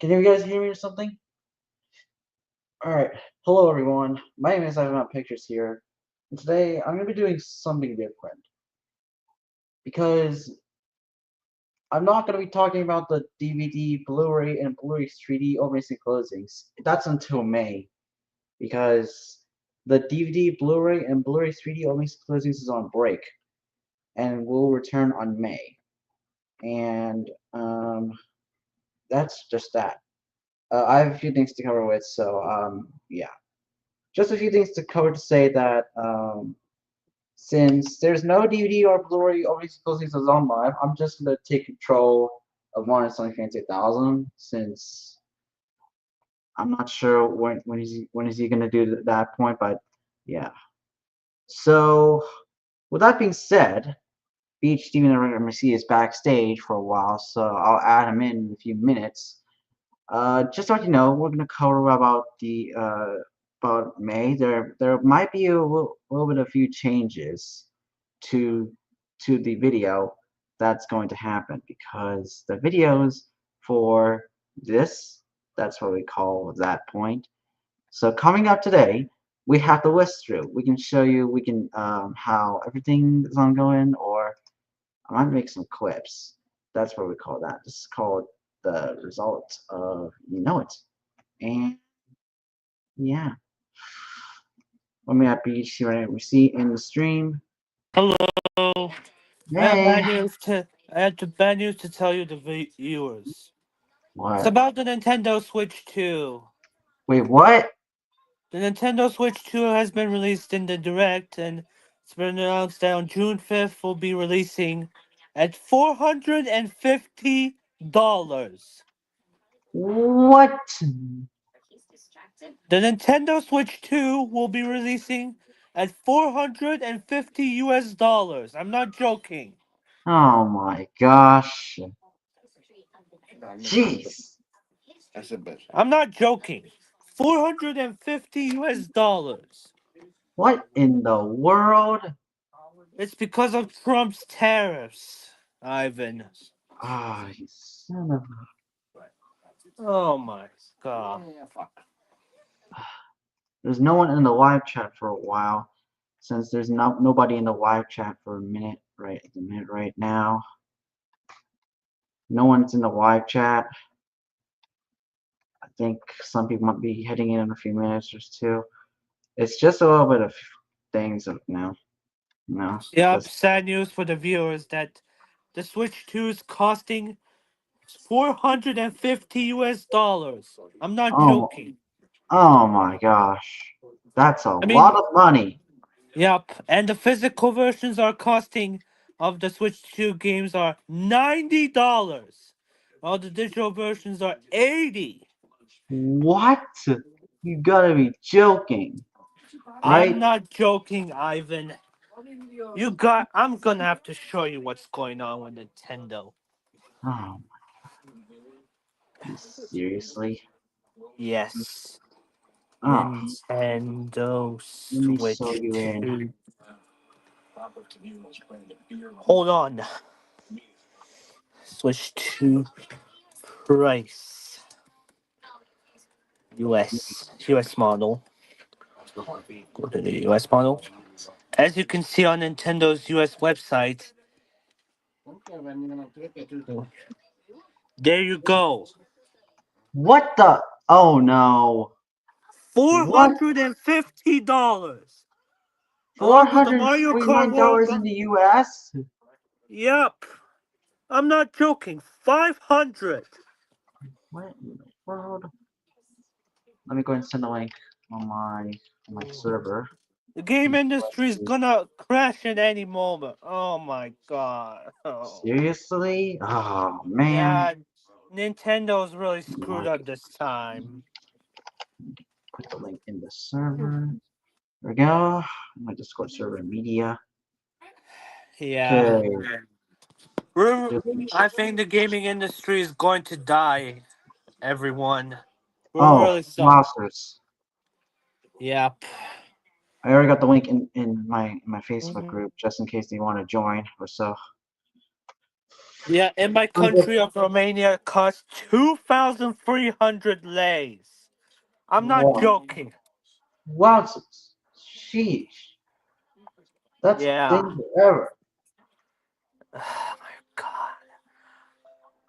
Can you guys hear me or something? Alright. Hello everyone. My name is Ivan Pictures here. And today I'm gonna be doing something different. Because I'm not gonna be talking about the DVD, Blu-ray, and Blu-ray 3D openings and closings. That's until May. Because the DVD, Blu-ray, and Blu-ray 3D openings and closings is on break. And will return on May. And that's just that. I have a few things to cover with, so yeah. Just a few things to cover to say that since there's no DVD or Blu-ray or exclusives on live, I'm just gonna take control of Modern Sonic Fantasy 1000 since I'm not sure when is he gonna do that point, but yeah. So with that being said, Beach Steven and Mercy is backstage for a while, so I'll add him in a few minutes. Just so you know, we're gonna cover about the about May. There might be a little bit of few changes to the video that's going to happen because the videos for this, that's what we call that point. So coming up today, we have the list through. We can show you how everything is ongoing, or I might make some clips. That's what we call that. This is called the result of it. And yeah, let me at beach see what we see in the stream. Hello. I have Hey, bad news to bad news to tell you, the viewers. It's what? about the Nintendo Switch 2. Wait, what? The Nintendo Switch 2 has been released in the Direct, and it's been announced that on June 5th will be releasing at $450. What? The Nintendo Switch 2 will be releasing at 450 US dollars. I'm not joking. Oh my gosh. Jeez. I'm not joking. 450 US dollars. What in the world? It's because of Trump's tariffs, Ivan. Ah, you son of Oh my god. There's no one in the live chat for a while. Since there's nobody in the live chat for a minute right now. No one's in the live chat. I think some people might be heading in a few minutes or two. It's just a little bit of things now. Yep, Just sad news for the viewers that the Switch 2 is costing 450 US dollars. I'm not oh joking. oh my gosh, that's a I lot mean, of money. yep, and the physical versions are costing of the Switch 2 games are $90, while the digital versions are 80. What? You gotta be joking, I'm right? not joking, Ivan. I'm gonna have to show you what's going on with Nintendo. Oh, seriously? Yes, Oh, Nintendo let me show Switch you in. 2. Hold on. Switch 2 price. US model. Go to the US model. As you can see on Nintendo's US website, there you go. What the? Oh no. What? $450. Four Along with the hundred Mario Kart forty-nine World. dollars in the U.S. Yep. I'm not joking. 500. What in the world? Let me go and send a link on my server. The game industry is gonna crash at any moment. Oh my god. Oh. Seriously? Oh man. Yeah, Nintendo's really screwed Like, up this time. put the link in the server. There we go. My Discord server media. Yeah. Okay. I think the gaming industry is going to die, everyone. We're Oh, really sorry. monsters. Yep. I already got the link in my Facebook Mhm. group just in case they want to join or so. Yeah, in my country of Romania, it costs 2,300 leis. I'm not Wow. joking. Wow. Sheesh. That's Yeah. thing forever. Oh my god.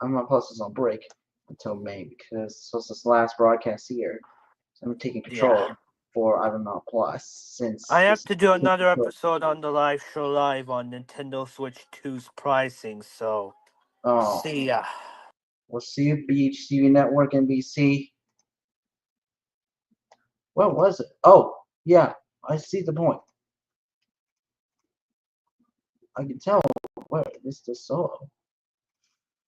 I'm gonna post this on break until May because this was this last broadcast here. So I'm taking Yeah. control for Iron Man Plus I since have this to do taking another control. episode on the live show live on Nintendo Switch 2's pricing, so Oh, see ya. we'll see you, Beach TV Network, NBC. What was it? Oh, yeah, I see the point. I can tell where this is solo.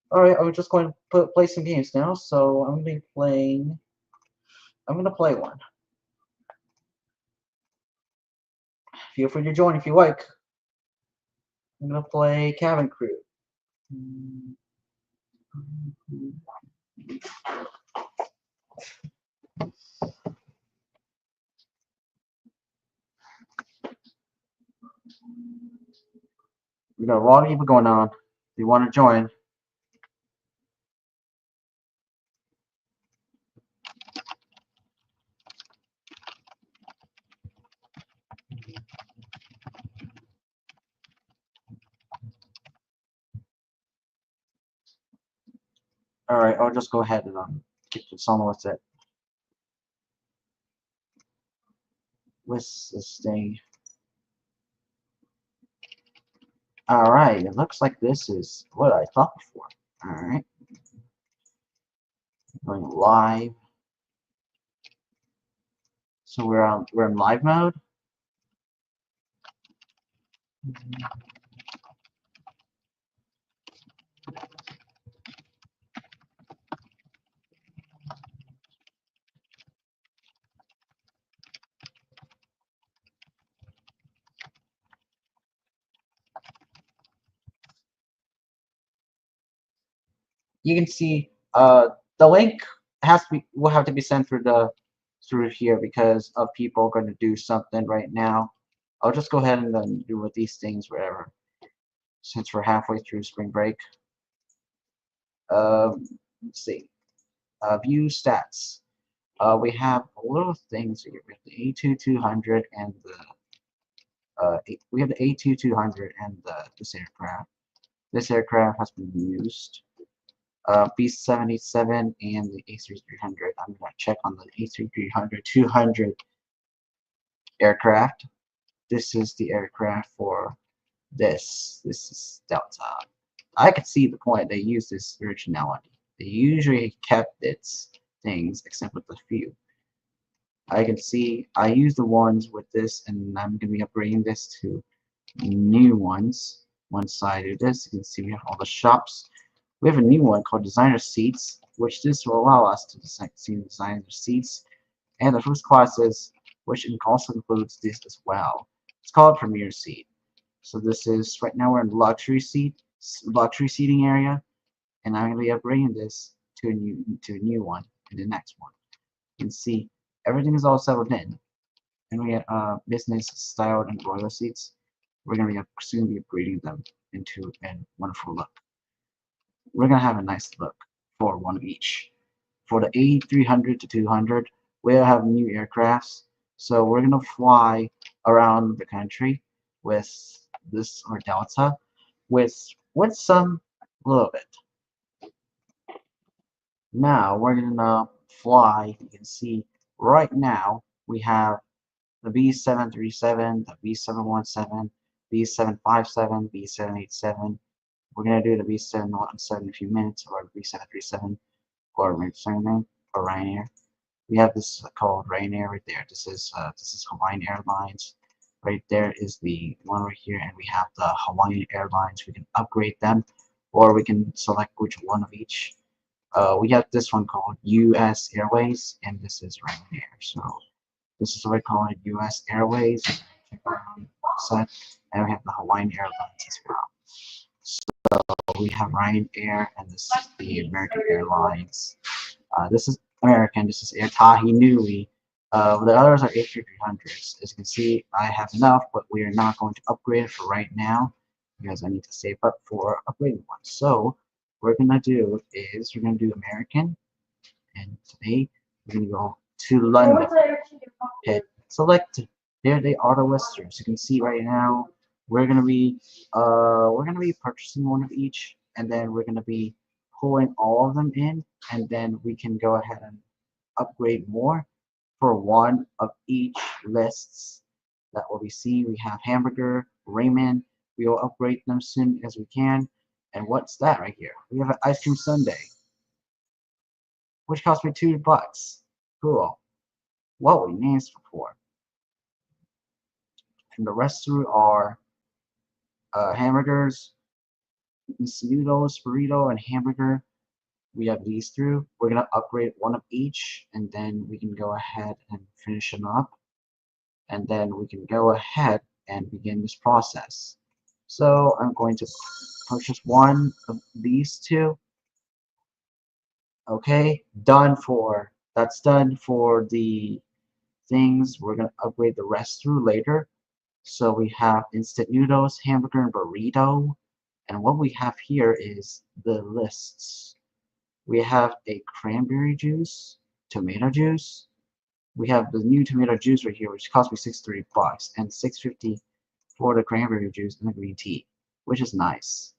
Alright, I was just going to play some games now, so I'm gonna be playing. I'm gonna play one. Feel free to join if you like. I'm gonna play Cabin Crew. We got a lot of people going on. If you want to join, alright, I'll just go ahead and get this on with it. What's this thing? Alright, it looks like this is what I thought before. Alright, going live. So we're in live mode. You can see the link will have to be sent through here because of people going to do something right now. I'll just go ahead and then do with these things wherever since we're halfway through spring break. Let's see. View stats. We have a little things here with the A2200 and we have the A2200 and this aircraft. This aircraft has been used. B-77 and the A3300. I'm going to check on the A3300 200 aircraft. This is the aircraft for this. This is Delta. I could see the point they used this originality. They usually kept its things except with a few. I can see I use the ones with this and I'm going to be upgrading this to new ones. Once I do this, you can see we have all the shops. We have a new one called Designer Seats, which this will allow us to see designer seats and the first classes, which also includes this as well. It's called Premier Seat. So this is right now we're in luxury seating area, and I'm going to be upgrading this to a new one in the next one. You can see everything is all settled in, and we have business styled and royal seats. We're going to be soon be upgrading them into a wonderful look. We're going to have a nice look for one of each. For the A300 to 200, we'll have new aircrafts. So we're going to fly around the country with this or Delta with some little bit. Now we're going to fly. You can see right now we have the B737, the B717, B757, B787. We're going to do the B717 in a few minutes, or the B737, or maybe something, or Ryanair. We have this called Ryanair right there. This is Hawaiian Airlines. Right there is the one right here, and we have the Hawaiian Airlines. We can upgrade them, or we can select which one of each. We have this one called U.S. Airways, and this is Ryanair. So this is what we call it, U.S. Airways. Check around set, and we have the Hawaiian Airlines as well. So we have Ryanair, and this is the American Airlines. This is American. This is Air Tahi Nui. The others are A3300s. As you can see, I have enough, but we are not going to upgrade it for right now. because I need to save up for upgrading one. So what we're gonna do is we're gonna do American, and today we're gonna go to London. Hit select. There they are, the listers. You can see right now we're gonna be purchasing one of each, and then we're gonna be pulling all of them in, and then we can go ahead and upgrade more for one of each lists that will be seen. We have hamburger, ramen. We will upgrade them soon as we can. And what's that right here? We have an ice cream sundae, which cost me $2. Cool. What we names for? And the rest of it are hamburgers, noodles, burrito, and hamburger. We have these through. We're gonna upgrade one of each, and then we can go ahead and finish them up. And then we can go ahead and begin this process. So I'm going to purchase one of these two. Okay, that's done for the things. We're gonna upgrade the rest through later. So we have instant noodles, hamburger, and burrito. And what we have here is the lists. We have a cranberry juice, tomato juice. We have the new tomato juice right here, which cost me $63 and $6.50 for the cranberry juice and the green tea, which is nice.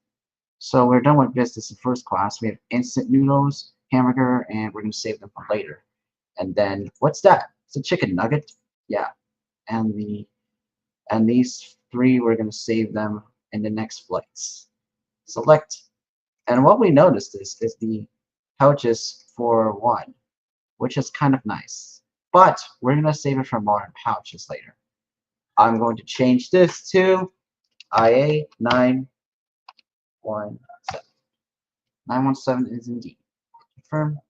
So we're done with this. This is first class. We have instant noodles, hamburger, and we're gonna save them for later. And then what's that? It's a chicken nugget. Yeah, and these three we're gonna save them in the next flights. Select. And what we noticed is the pouches for one, which is kind of nice. But we're gonna save it for modern pouches later. I'm going to change this to IA 917. 917 is indeed. Confirm.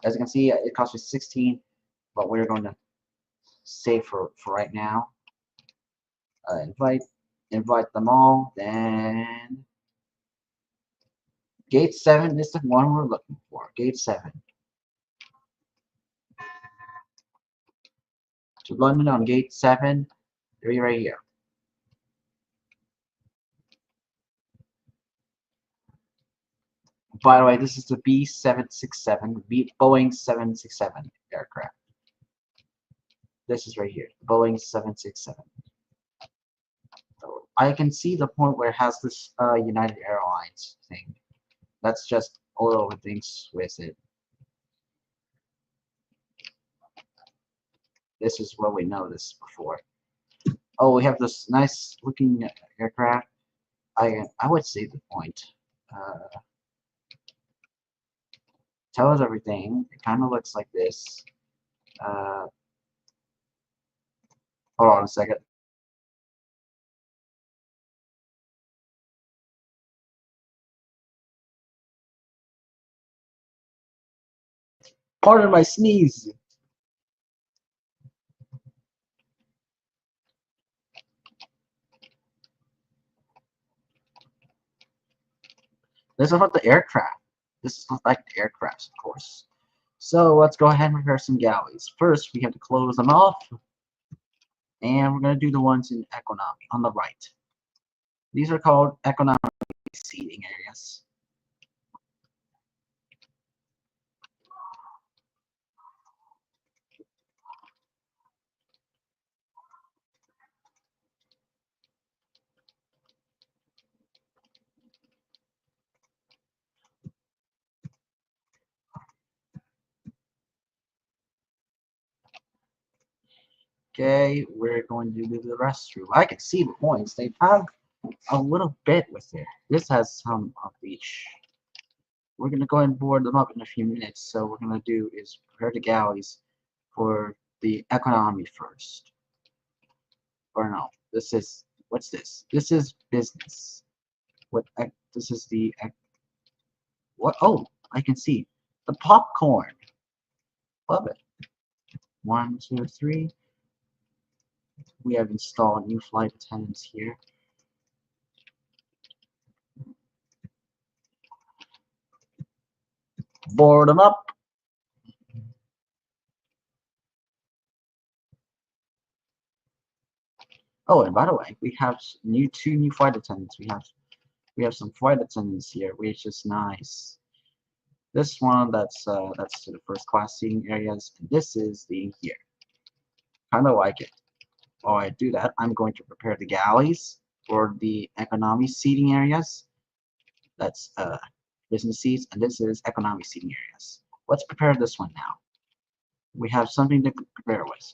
As you can see, it costs me 16, but we're going to save for right now. Invite them all. Then gate 7 is the one we're looking for. Gate 7 to London on gate 7. Three right here. By the way, this is the B767, Boeing 767 aircraft. This is right here, Boeing 767. So I can see the point where it has this United Airlines thing. That's just all over things with it. This is what we noticed before. Oh, we have this nice looking aircraft. I would say the point. Tells everything. It kind of looks like this. Hold on a second. Pardon my sneeze. This is about the aircraft. This is like the aircrafts, of course. So let's go ahead and repair some galleys. First, we have to close them off. And we're going to do the ones in economy on the right. These are called economic seating areas. Okay, we're going to do the restroom. I can see the points. They have a little bit with it. This has some of each. We're going to go and board them up in a few minutes. So what we're going to do is prepare the galleys for the economy first. Or no, this is, what's this? This is business. This is the, what? Oh, I can see. The popcorn. Love it. 1, 2, 3. We have installed new flight attendants here. Board them up. Oh, and by the way, we have two new flight attendants. We have some flight attendants here, which is nice. This one that's to the first class seating areas, and this is the here. Kind of like it. While I do that, I'm going to prepare the galleys for the economy seating areas. That's business seats, and this is economy seating areas. Let's prepare this one now. We have something to prepare with.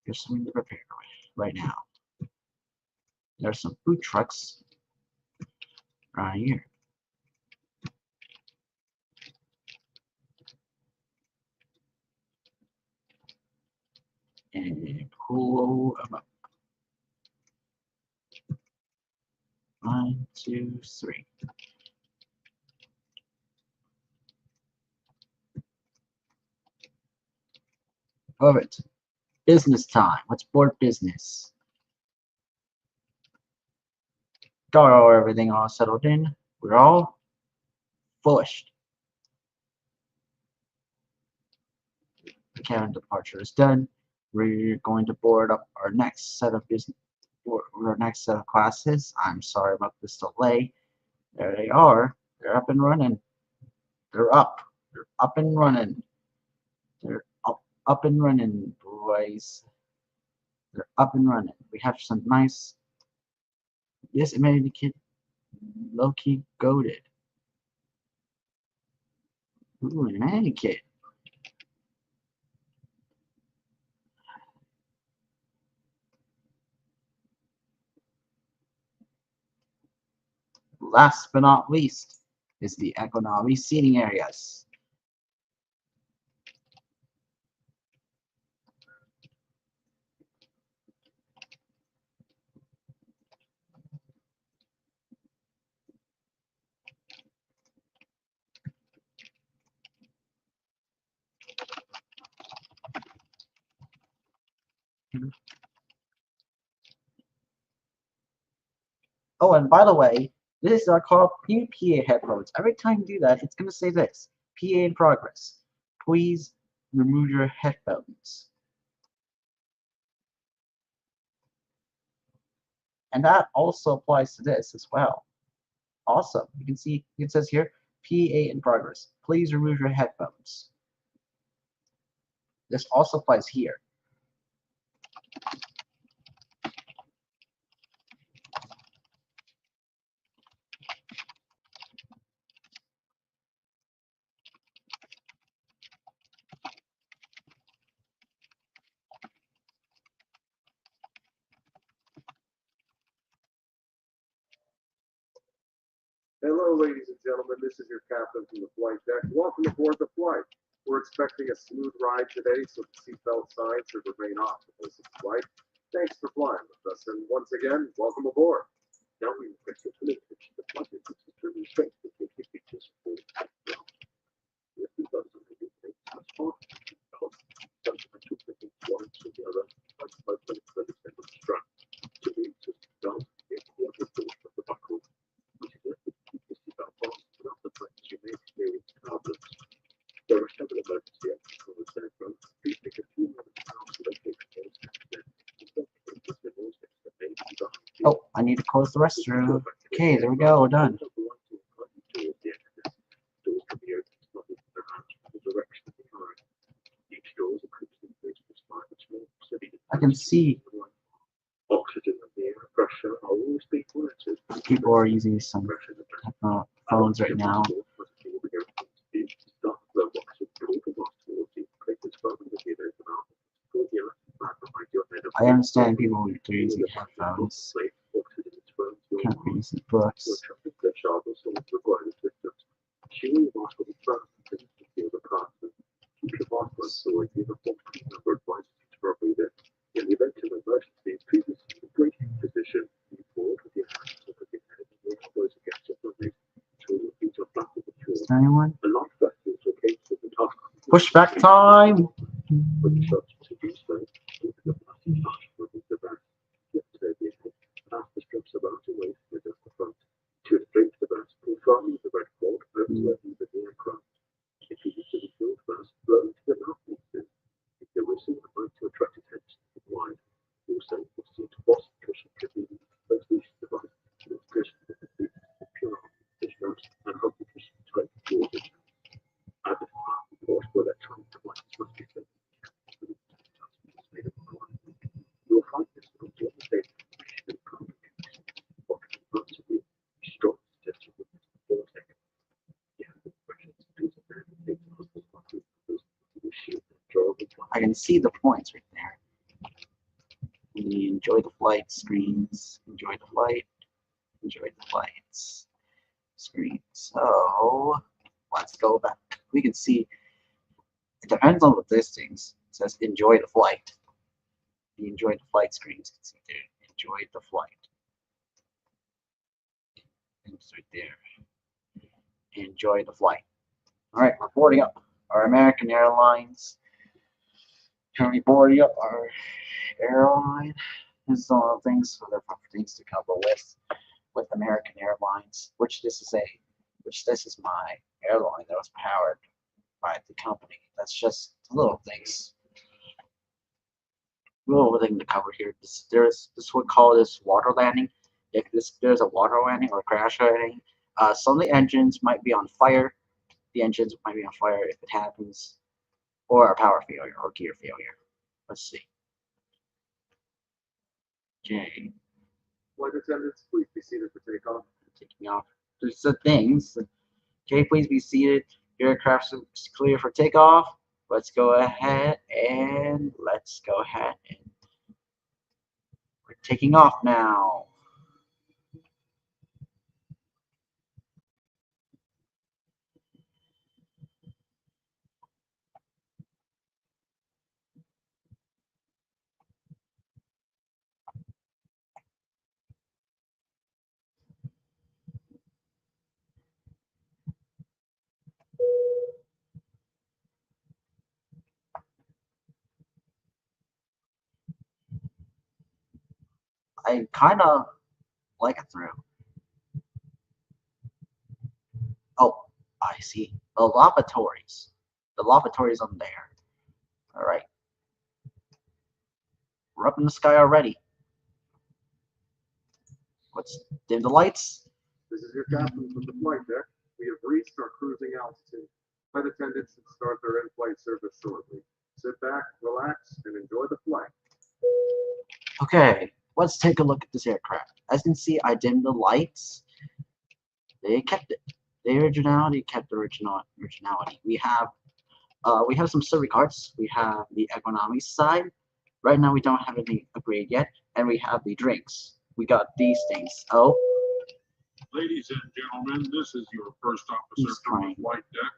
There's something to prepare with right now. There's some food trucks right here. And pull them up. 1, 2, 3. Perfect. Business time. Let's board business. Got everything all settled in. We're all flushed. The cabin departure is done. We're going to board up our next set of classes. I'm sorry about this delay. There they are. They're up and running. They're up. They're up and running. They're up and running, boys. They're up and running. We have some nice. This amenity kit, low-key goated. Ooh, an amenity kit. Last but not least is the economy seating areas. Oh, and by the way, this are called PA headphones. Every time you do that, it's going to say this, PA in progress. Please remove your headphones. And that also applies to this as well. Awesome. You can see it says here, PA in progress. Please remove your headphones. This also applies here. Hello, ladies and gentlemen. This is your captain from the flight deck. Welcome aboard the flight. We're expecting a smooth ride today, so the seatbelt sign should remain off for this flight. Thanks for flying with us, and once again, welcome aboard. Now we request you to the flight determine strength to take your features for if you got something to take transport, subsequent to taking flights to the other flights by 20% of the strap. To be just done, if you have the of the buckle. Oh, I need to close the restroom. Okay, there we go, we're done. I can see people are using some phones right now. I understand people are using headphones. Can't be using books. Is there anyone? Pushback time! I can see the points right there. Enjoy the flight screens. Enjoy the flight. Enjoy the flights screen. So let's go back. We can see it depends on the listings. It says enjoy the flight. You enjoy the flight screens. It's right there. Enjoy the flight. And it's right there. Enjoy the flight. All right, we're boarding up our American Airlines. Currently boarding up our airline. This is all things for the things to cover with American Airlines, which this is my airline that was powered by the company. That's just little things. Little thing to cover here. This would call this water landing. If there's a water landing or crash landing, some of the engines might be on fire. The engines might be on fire if it happens, or a power failure or gear failure. Let's see. Okay. Flight attendants, please be seated for takeoff. Taking off. There's the things. Okay, please be seated. Your aircraft is clear for takeoff. Let's go ahead and we're taking off now. I kind of like it through. Oh, I see. The lavatories. The lavatories on there. All right. We're up in the sky already. Let's dim the lights. This is your captain from the flight deck. We have reached our cruising altitude. Flight attendants will start their in-flight service shortly. Sit back, relax, and enjoy the flight. Okay, let's take a look at this aircraft. As you can see, I dimmed the lights. They kept it. The originality kept the originality. We have some survey cards. We have the economy side. Right now we don't have any upgrade yet, and we have the drinks. We got these things. Oh, Ladies and gentlemen, this is your first officer from the flight deck.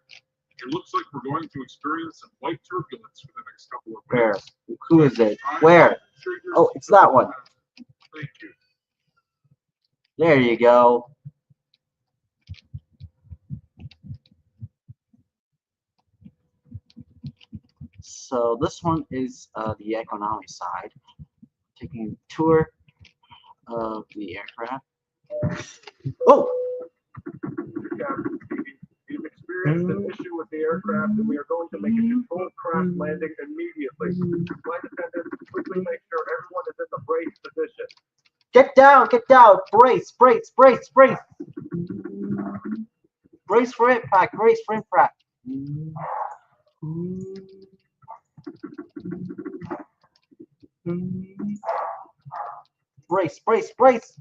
It looks like we're going to experience some flight turbulence for the next couple of where? minutes. Who is it? Where? Oh, it's that one. Thank you. There you go. So this one is the economy side. Taking a tour of the aircraft. Oh! Captain speaking. We've experienced an issue with the aircraft, and we are going to make a controlled crash landing immediately. Flight attendants, quickly make sure everyone is in the brace position. Get down! Get down! Brace! Brace! Brace! Brace! Brace for impact! Brace for impact! Brace! Brace! Brace!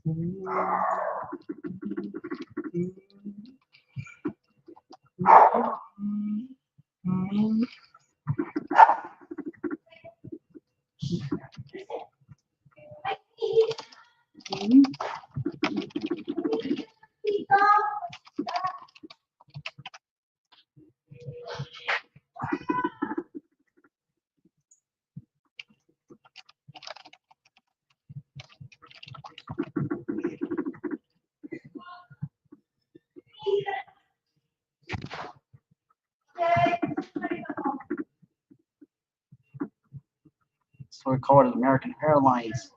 So we call it American Airlines.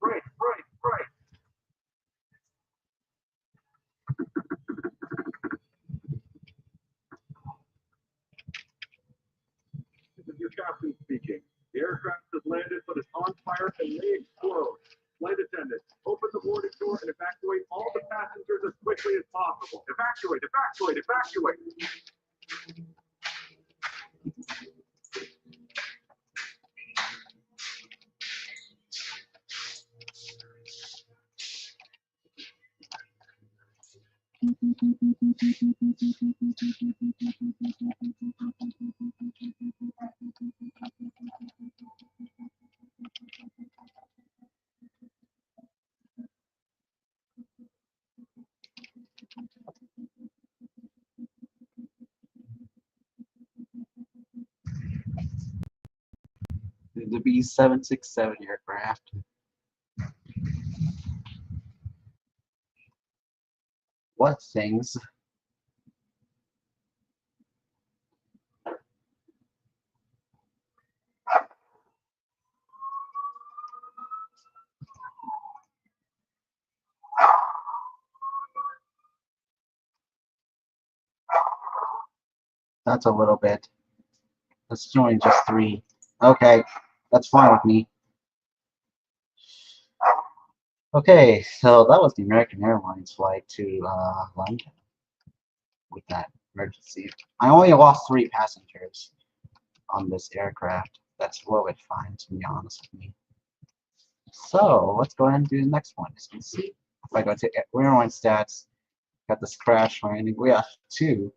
Brace, brace, brace. This is your captain speaking. The aircraft has landed but is on fire and may explode. Flight attendants, open the boarding door and evacuate all the passengers as quickly as possible. Evacuate, evacuate, evacuate. The B-767 aircraft. What things? That's a little bit. Let's join just 3. Okay, that's fine with me. Okay, so that was the American Airlines flight to London with that emergency. I only lost 3 passengers on this aircraft. That's a little bit fine, to be honest with me. So let's go ahead and do the next one. As you can see, if I go to airline stats, got this crash landing. We have 2.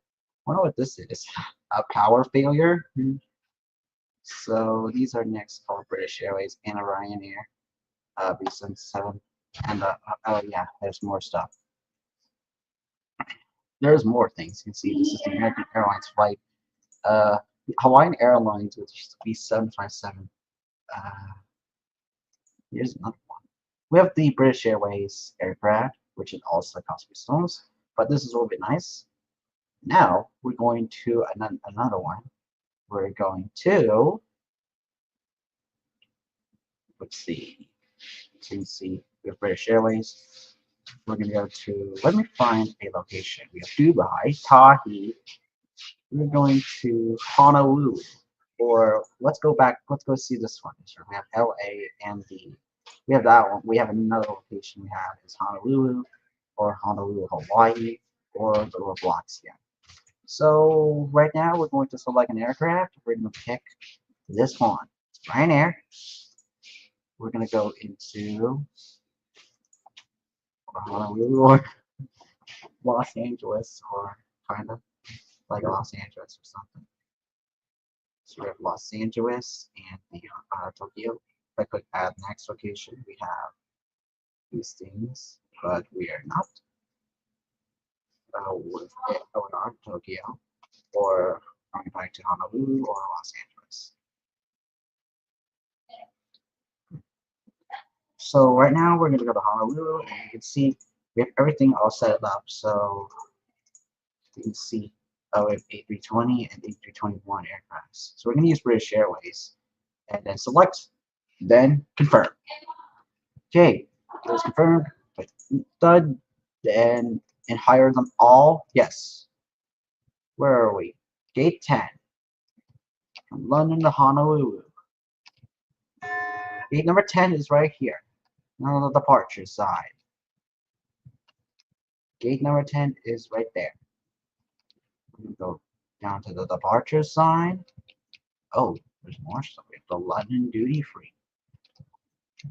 I wonder what this is. A power failure. So these are next called British Airways and a Ryanair. B-77. And oh yeah, there's more stuff. There's more things. You can see this is the American Airlines flight. Hawaiian Airlines with B-757. Here's another one. We have the British Airways aircraft, which is also cost me stones, but this is a little bit nice. Now we're going to another one. We're going to, let's see. So you can see we have British Airways. We're going to go to, let me find a location. We have Dubai, Tahi. We're going to Honolulu. Or let's go back, let's go see this one. So we have LA and we have that one. We have another location we have is Honolulu or Honolulu, Hawaii, or the Roblox again. So right now we're going to select an aircraft. We're going to pick this one. Ryanair. We're going to go into Honolulu or Los Angeles, or kind of like Los Angeles or something. So we have Los Angeles and the Tokyo. If I click add next location, we have these things, but we are not with Tokyo, or going back to Honolulu or Los Angeles. So right now we're going to go to Honolulu, and you can see we have everything all set up. So you can see we have A320 and A321 aircrafts. So we're going to use British Airways, and then select, then confirm. Okay, it was confirmed. But done, and hire them all. Yes. Where are we? Gate 10. From London to Honolulu. Gate number 10 is right here. On the departure side. Gate number 10 is right there. We're going to go down to the departure side. Oh, there's more stuff. We have the London duty free.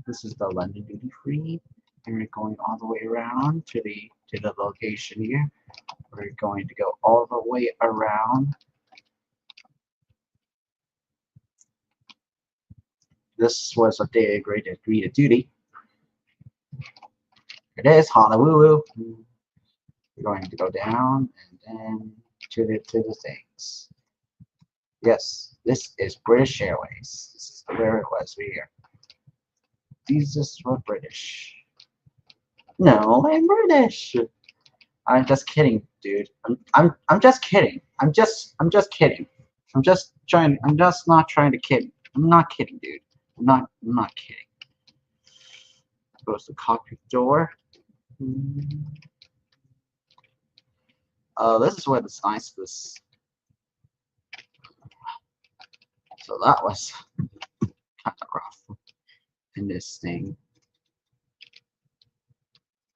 This is the London duty free. And we're going all the way around to the location here. We're going to go all the way around. This was a day agreed to duty. It is Honolulu. We're going to go down and then to the things. Yes, this is British Airways. This is where it was here. Jesus were British. No, I'm British. I'm just kidding, dude. I'm just kidding. I'm just kidding. I'm just not trying to kid. I'm not kidding, dude. I'm not kidding. Goes the cockpit door. This is where the nice this. So that was kind of rough in this thing.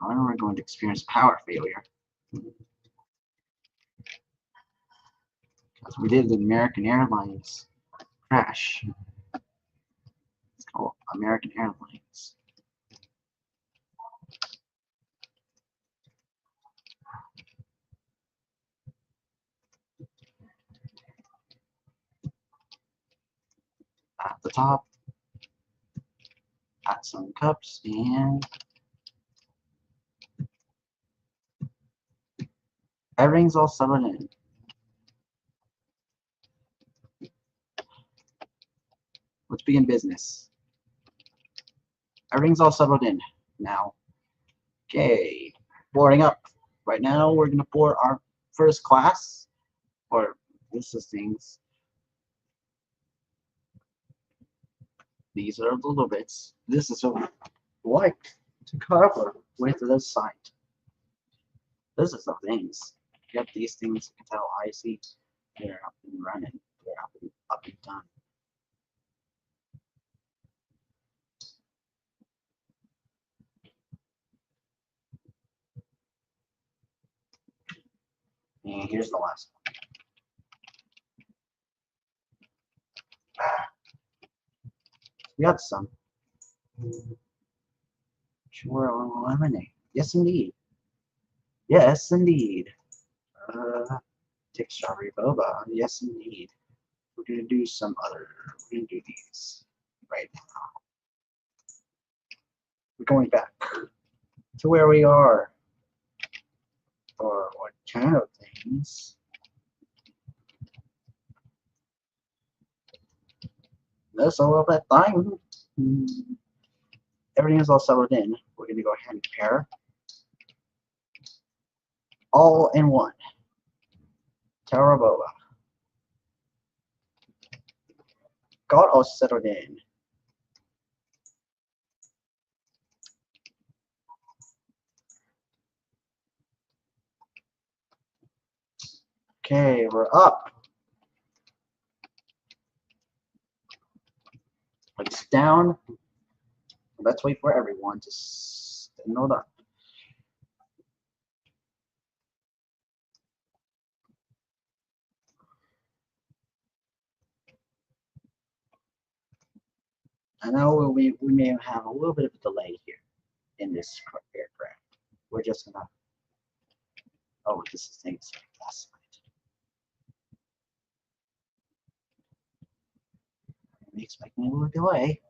I know we're going to experience power failure. Because we did the American Airlines crash. It's called American Airlines. the top. Add some cups and everything's all settled in. Let's begin business. Everything's all settled in now. Okay, boarding up. Right now, we're gonna board our first class, or this is things. These are the little bits. This is what we like to cover with this site. This is the things. Get these things. You can tell I see they're up and running. They're up and done. And here's the last one. We got some. Sure, lemonade. Yes, indeed. Yes, indeed. Take strawberry boba. Yes, indeed. We're gonna do some other. We're gonna do these right now. We're going back to where we are for what kind of things. That's all that time. Everything is all settled in. We're gonna go ahead and pair all in one. Taraboa. Got all settled in. Okay, we're up. It's down. Let's wait for everyone to stand up. I know we may have a little bit of a delay here in this aircraft. We're just gonna. Oh, this is things last night. I'm expecting a little delay.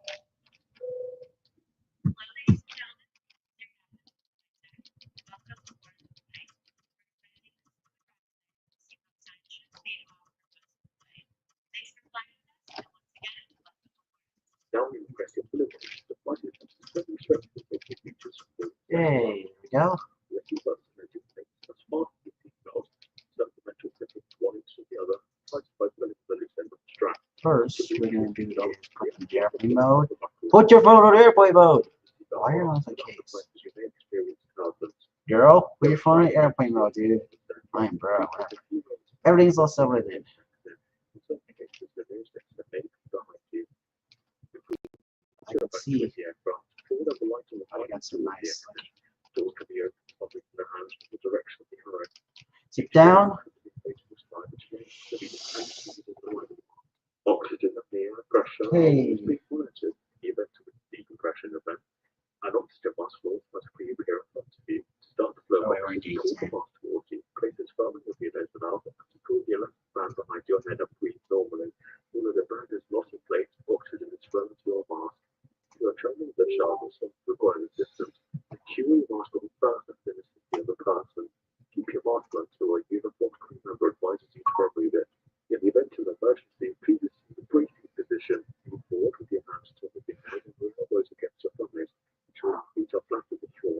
There we go. First, we're going to do is put the airplane mode. Put your phone on airplane mode! Why are you on the case? Girl, put your phone on airplane mode, dude. Fine, bro. Whatever. Everything's all settled in. I can see. I got some nice. Sit down. Oxygen apnea, pressure, Hey. decompression event, and oxygen mask flow must be prepared to be start the flow. Oh, wait, we're engaged. Towards you, place this firmly with your nose and mouth, and pull your left hand behind your head and breathe normally. All of the band is not in place, oxygen is flowing to your mask. You are training the shoulders of required distance. Secure your mask on first and finish with the other person. Keep your mask on to a uniform crew member advises you to remove it. In the event of emergency, please assume the breathing position. Move forward with your hands towards your head and your elbows against your thighs. Ensure your feet are flat to the floor.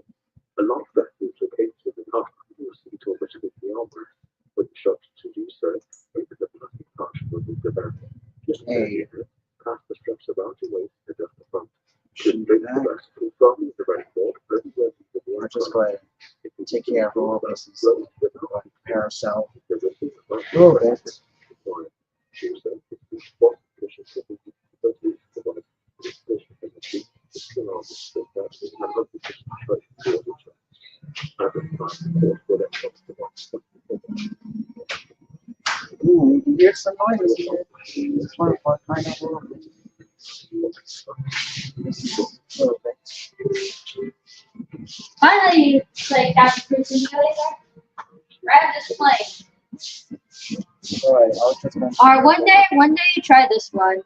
A life vest is located in the cuff of your seat or between the armrest. When you shot to do so, open the plastic pouch and remove the band. Just Hey. pass the straps around your waist and adjust the front. Shouldn't break the vest. Pull firmly with the right board. Let's just go ahead and take care of all bases. Go ahead and prepare ourselves a little bit. Ooh, you hear some noises here. This one part kind of a little bit. A little bit. Finally, like that person later. Grab this plane. Alright, I was just gonna Or one day try this one.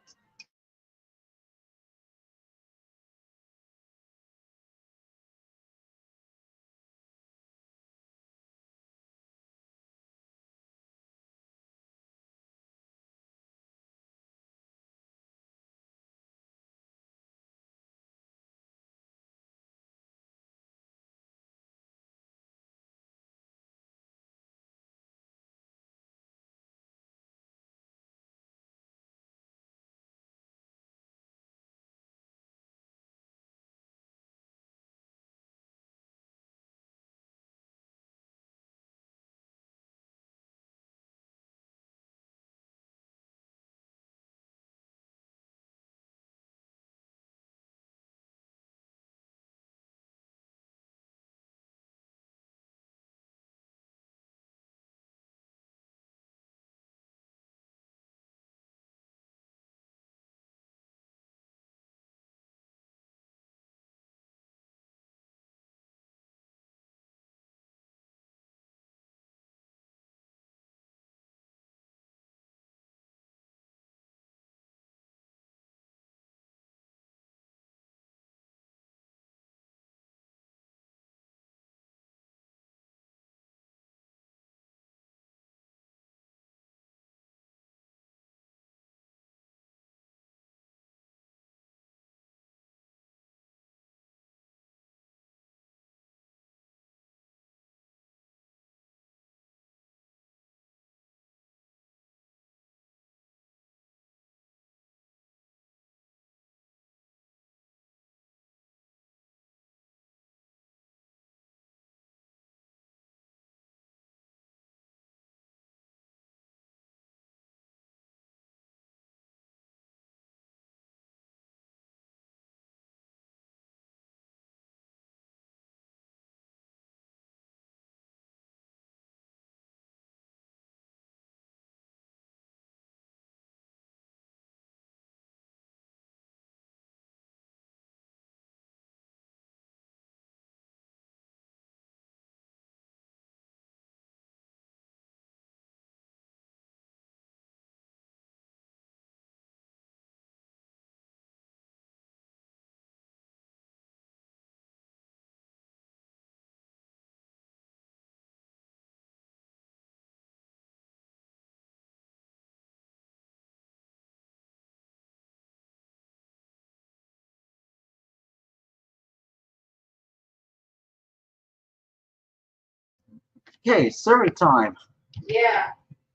Okay, serving time. Yeah.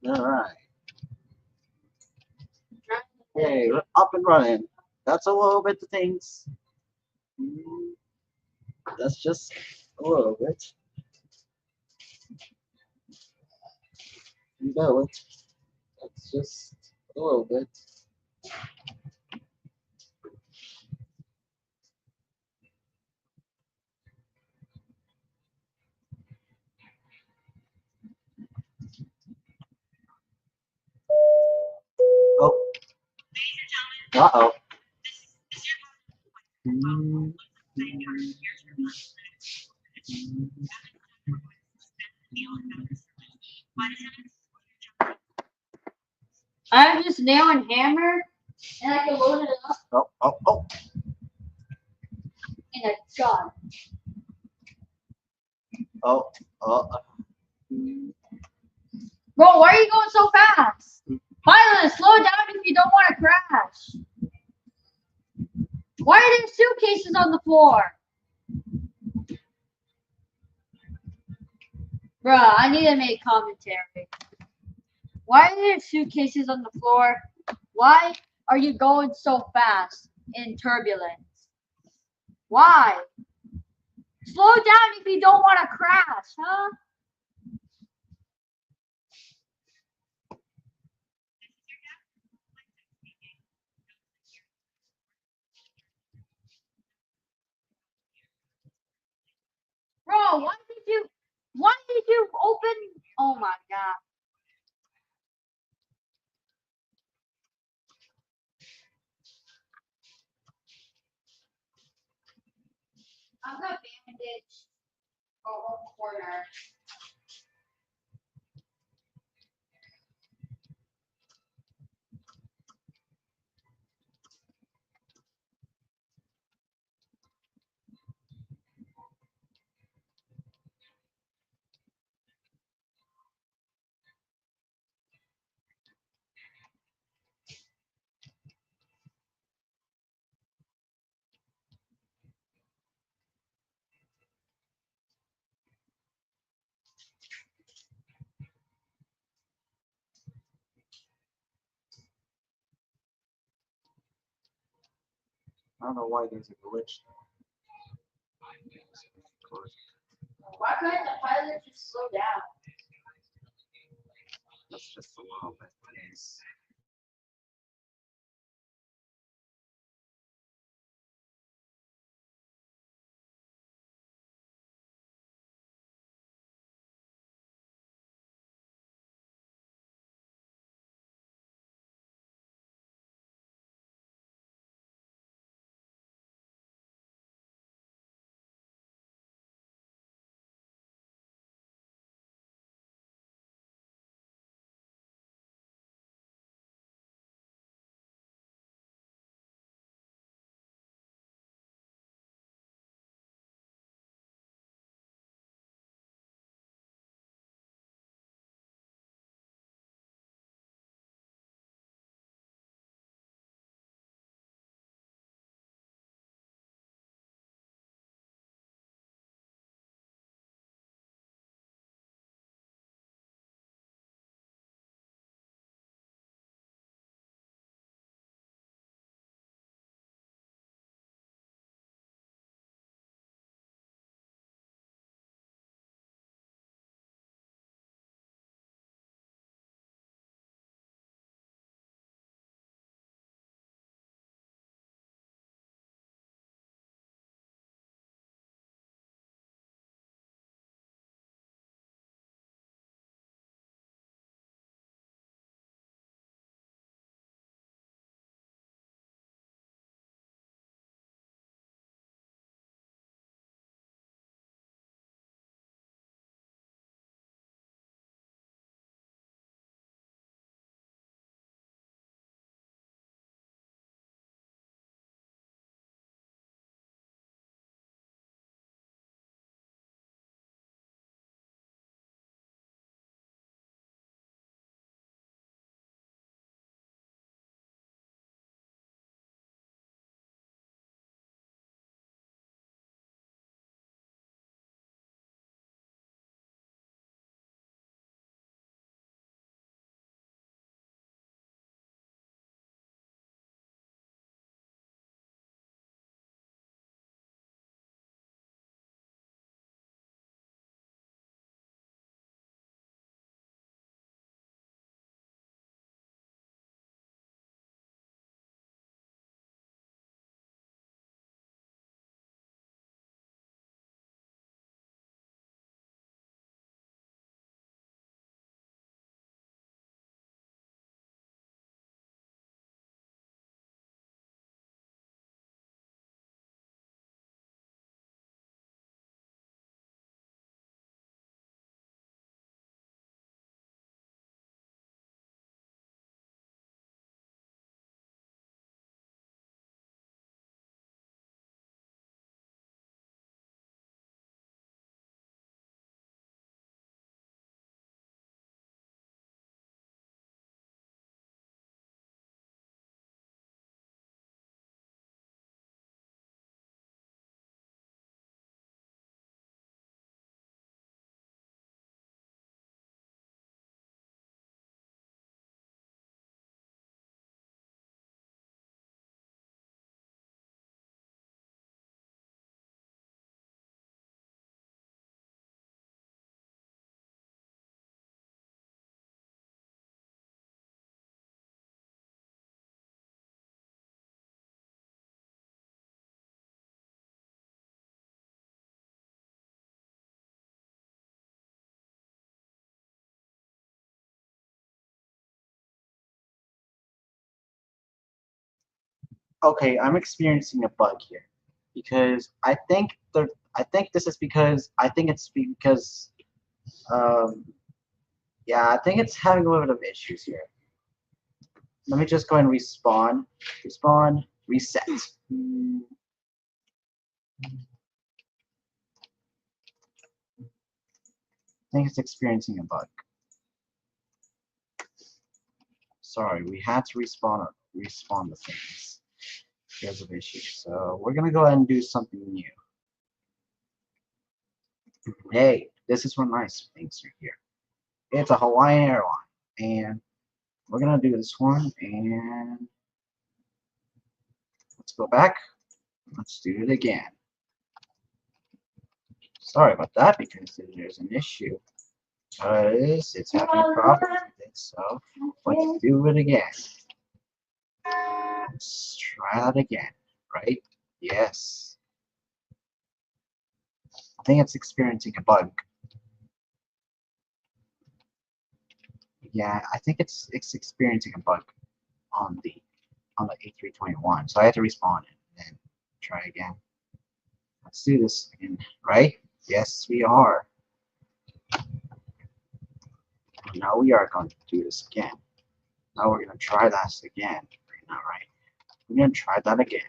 Alright. Okay, we're up and running. That's a little bit of things. That's just a little bit. You know it. That's just a little bit. Oh. Uh-oh. I have this nail and hammer, and I can load it up Oh. in a gun. Oh. Bro, why are you going so fast? Violet, slow down if you don't want to crash. Why are there suitcases on the floor? Bruh, I need to make commentary. Why are there suitcases on the floor? Why are you going so fast in turbulence? Why? Slow down if you don't want to crash, huh? Bro, why did you open, oh my god. I'm gonna bandage a whole corner. I don't know why there's a glitch. Why couldn't the pilot just slow down? That's just a little bit. Please. okay, I'm experiencing a bug here because I think this is because I think it's because um yeah, I think it's having a little bit of issues here. Let me just go and respawn, reset. I think it's experiencing a bug. Sorry, we had to respawn the things because of issues. So we're gonna go ahead and do something new. Hey, this is one nice things right here. It's a Hawaiian airline, and we're gonna do this one, and let's go back. Let's do it again. Sorry about that because there's an issue. It's having problems with it, so let's do it again. Let's try that again, right? Yes. I think it's experiencing a bug. Yeah, I think it's experiencing a bug on the A321. So I have to respawn it and then try again. Let's do this again, right? Yes, we are. Now we are going to do this again. Now we're going to try that again. All right. We're going to try that again.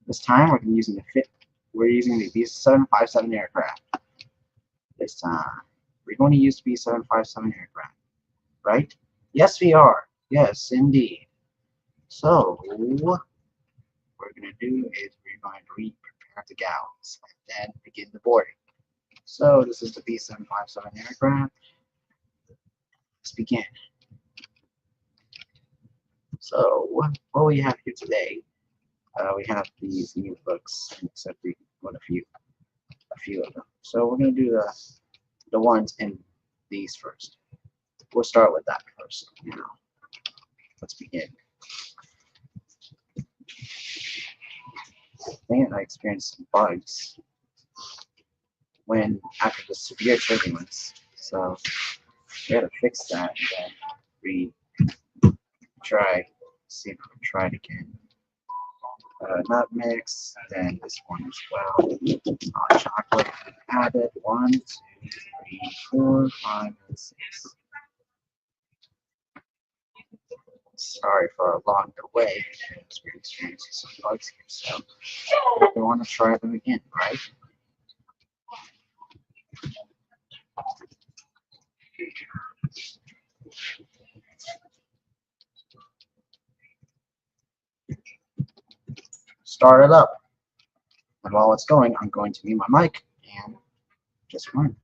This time we're using the B757 aircraft. This time we're going to use the B757 aircraft, right? Yes, we are. Yes, indeed. So what we're going to do is we're going to prepare the gallons and then begin the boarding. So this is the B757 aircraft. Let's begin. So what we have here today, we have these new books, except we got a few of them. So we're going to do the ones in these first. We'll start with that first. Now, let's begin. I think I experienced some bugs after the severe turbulence. So we had to fix that and then see if we can try it again. Nutmegs, then this one as well. Hot chocolate added. 1, 2, 3, 4, 5, and 6. Sorry for along the way because we're experiencing some bugs here. So we want to try them again, right? Start it up. And while it's going, I'm going to mute my mic and just run.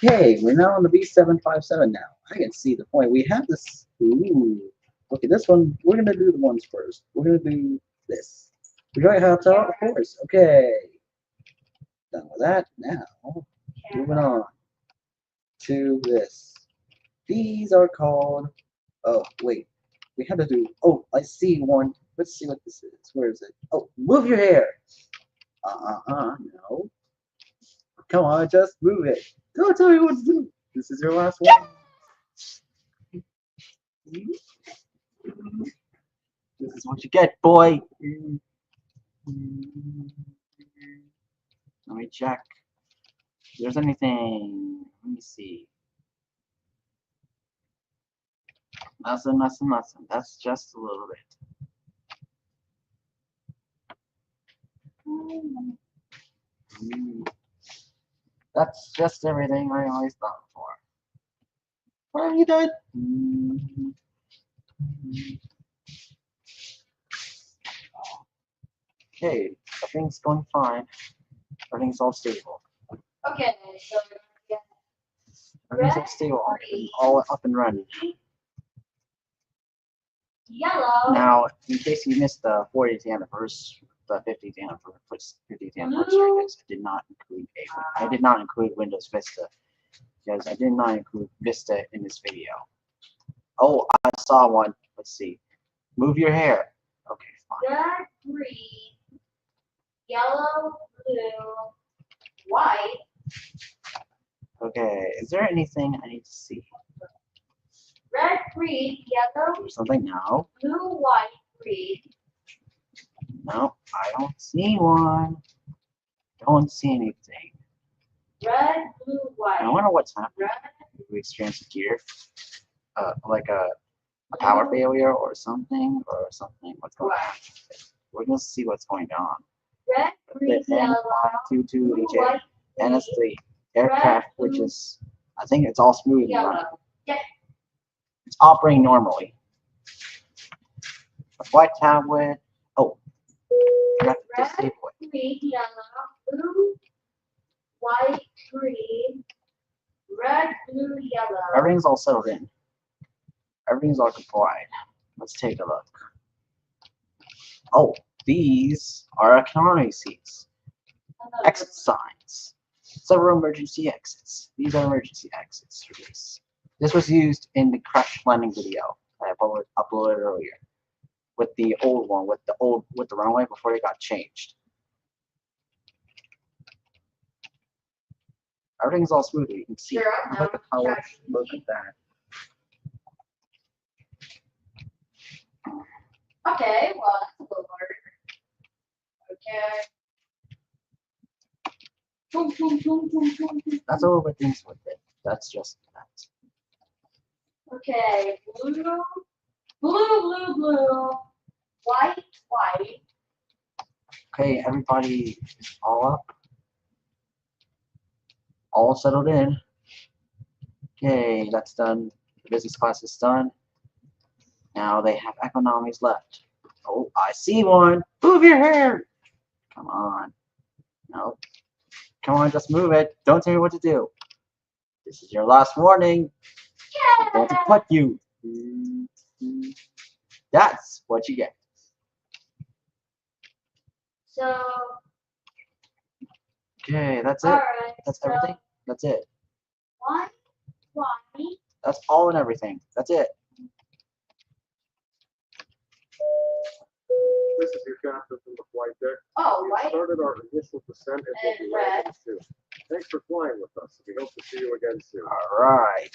Okay, we're now on the B757 now. I can see the point. We have this. Ooh. Okay, this one, we're going to do the ones first. We're going to do this. We're going to have to, of course. Okay. Done with that. Now, moving on to this. These are called. Oh, wait. We had to do. Oh, I see one. Let's see what this is. Where is it? Oh, move your hair. No. Come on, just move it. Don't tell me what to do. This is your last one. This is what you get, boy. Let me check. If there's anything. Let me see. Nothing. That's just a little bit. That's just everything I always thought for. What have you done? Okay, everything's going fine. Everything's all stable. Okay, so yeah. Everything's all stable. All up and running. Yellow. Now, in case you missed the 40th anniversary, the 50th anniversary, because I did not include Windows Vista, because I did not include Vista in this video. Oh, I saw one. Let's see. Move your hair. Okay, fine. Red, green, yellow, blue, white. Okay, is there anything I need to see? Red, green, yellow, Or something? No. blue, white, green. No, I don't see one. Don't see anything. Red, blue, white. I wonder what's happening. Red, We experience a gear, like a power failure or something. What's going on? We're gonna see what's going on. red, green, The yellow, blue, N122HA, white, and green, it's the aircraft, which is, I think it's all smooth and running. yellow. Yeah. It's operating normally. A white tablet. Oh, I got to Red, disable it. green, yellow, blue, white, green, red, blue, yellow. Everything's all settled in. Everything's all complied. Let's take a look. Oh, these are economy seats. Exit signs. Several emergency exits. These are emergency exits for this. This was used in the crash landing video I uploaded earlier. With the old one, with the runway before it got changed. Everything's all smooth. You can see. Sure, Look at how look at that. Okay, well, that's a little harder. Okay. Boom, boom, boom, boom, boom, boom. That's all the things with it. That's just that. Okay, blue, blue, blue, white, white. Okay, everybody is all up. All settled in. Okay, that's done. The business class is done. Now they have economies left. Oh, I see one. Move your hair. Come on. No. Come on, just move it. Don't tell me what to do. This is your last warning. I'm going to put you. That's what you get. So, Okay, that's it. alright. That's so everything. That's it. White, white. That's all and everything. That's it. This is your captain from the flight deck. Oh, We white. started our initial descent and will be And landing soon. Thanks for flying with us. We hope to see you again soon. All right.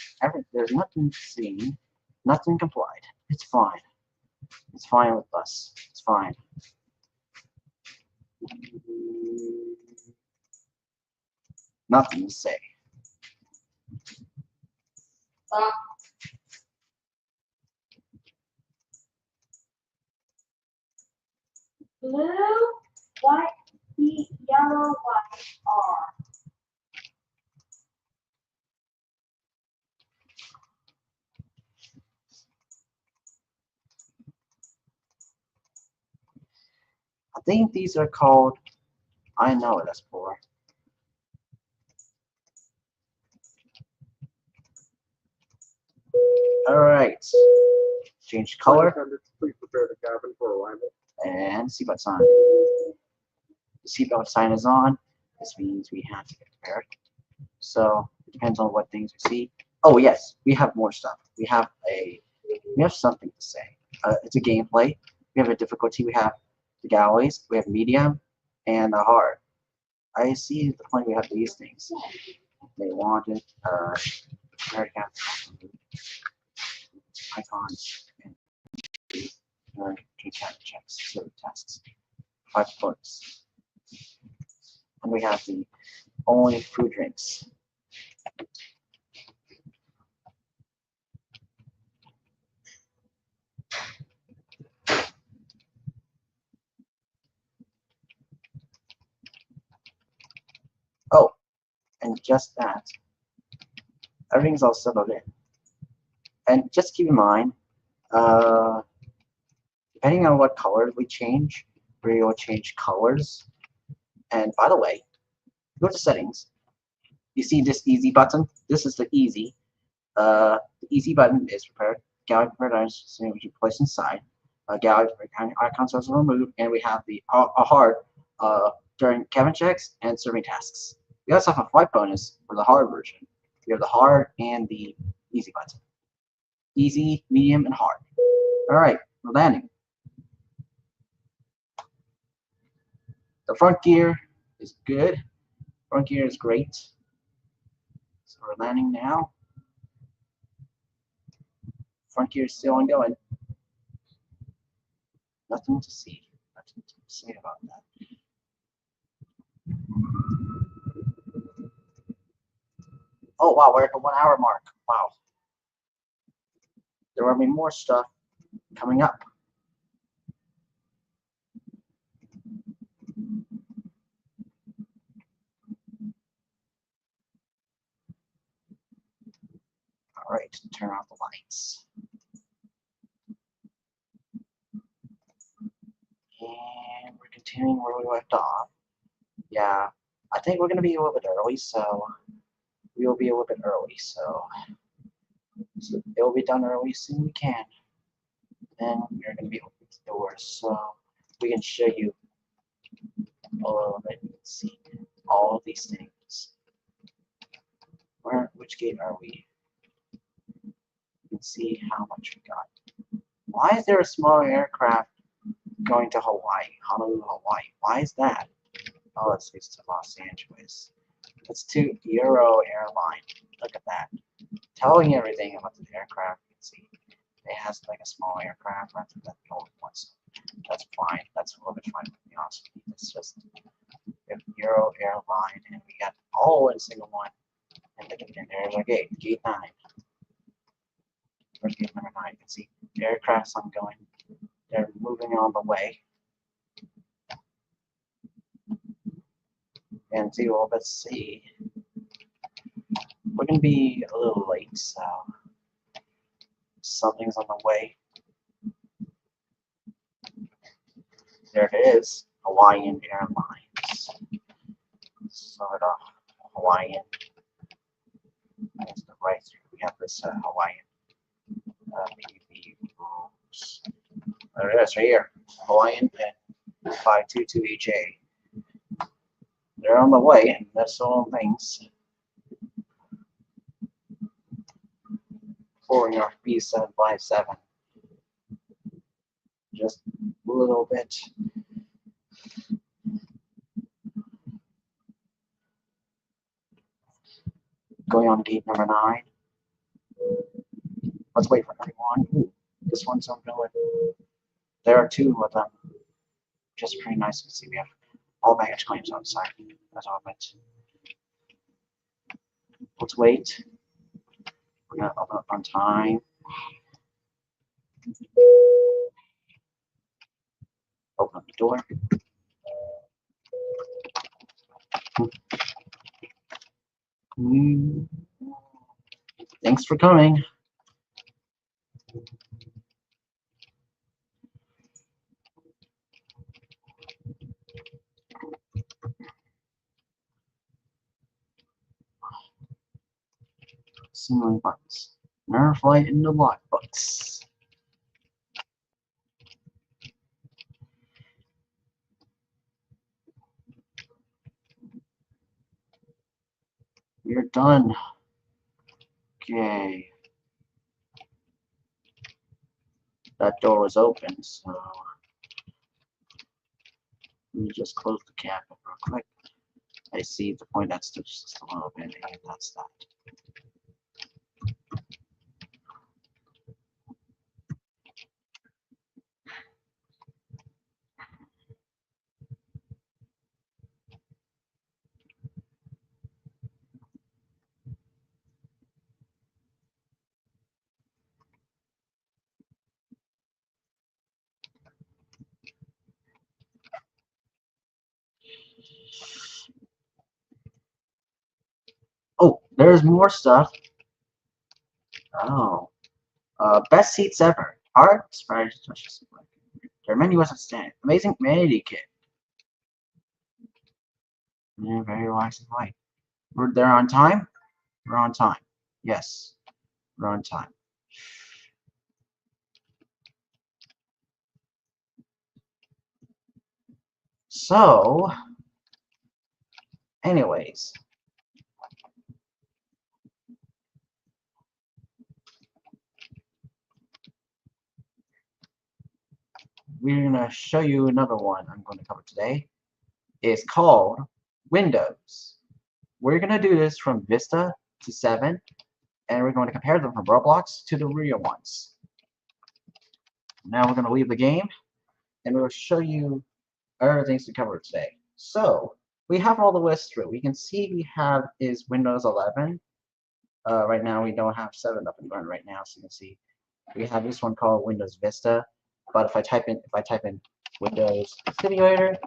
There's nothing seen. Nothing complied. It's fine. It's fine with us. It's fine. Nothing to say. Blue, white, yellow, white, R. I think these are called. I know what that's for. Alright. Change Flight color attendants, please prepare the cabin for arrival. and seatbelt sign. The seatbelt sign is on. This means we have to get prepared. So it depends on what things we see. Oh yes, we have more stuff. We have something to say. It's a gameplay. We have a difficulty. We have the galleys. We have medium and the hard. I see the point we have these things. They wanted already got icons and cat checks, so tasks, 5 books, and we have the only food drinks. Oh, and just that, everything's all settled in. And just keep in mind, depending on what color we change, we will change colors. And by the way, go to settings. You see this easy button? This is the easy. The easy button is prepared. Gallery prepared items we can place inside. Gallery prepared icons are removed, and we have the hard during cabin checks and serving tasks. We also have a flight bonus for the hard version. We have the hard and the easy button. Easy, medium, and hard. All right, we're landing. The front gear is good. Front gear is great. So we're landing now. Front gear is still ongoing. Nothing to see. Nothing to say about that. Oh wow, we're at the 1 hour mark. Wow. There will be more stuff coming up. All right, turn off the lights. And we're continuing where we left off. Yeah, I think we're going to be a little bit early, so we will be a little bit early. So it will be done early as soon as we can. Then we're going to be opening the doors so we can show you a little bit. You can see all of these things. Which gate are we? You can see how much we got. Why is there a small aircraft going to Hawaii? Honolulu, Hawaii. Why is that? Oh, it's used to Los Angeles. It's to Euro Airline. Look at that. Telling everything about the aircraft. You can see it has like a small aircraft rather than the old ones. That's fine. That's a little bit fine, to be honest with you. It's just Euro Airline, and we got all in a single one. And there's our gate, gate 9. Where's gate number 9? You can see the aircraft's ongoing. They're moving on the way. And see, well, let's see. We're gonna be a little late, so something's on the way. There it is, Hawaiian Airlines. Sort of Hawaiian. That's the right here. We have this Hawaiian PV rules. There it is, right here. Hawaiian 522HA. They're on the way, and that's all things. For your B757. Just a little bit. Going on gate number 9. Let's wait for everyone. Ooh, this one's on going. There are 2 of them. Just pretty nice to see. We have all baggage claims outside. That's all of it. Let's wait. We're gonna open up on time. Open up the door. Thanks for coming. So many buttons. Nerf light in the lockbox. We're done. Okay. That door was open, so let me just close the cabinet real quick. I see the point that's just a little bit, and that's that. Oh, there's more stuff. Oh. Best seats ever. Art, surprise, there are many ways to stand. Amazing humanity kit. Yeah, very relaxing light. We're there on time? We're on time. Yes, we're on time. So, anyways. We're going to show you another one I'm going to cover today. It's called Windows. We're going to do this from Vista to 7, and we're going to compare them from Roblox to the real ones. Now we're going to leave the game, and we'll show you other things to cover today. So, we have all the lists through. We can see we have is Windows 11. Right now we don't have 7 up and running right now, so you can see we have this one called Windows Vista. But if I type in Windows Simulator,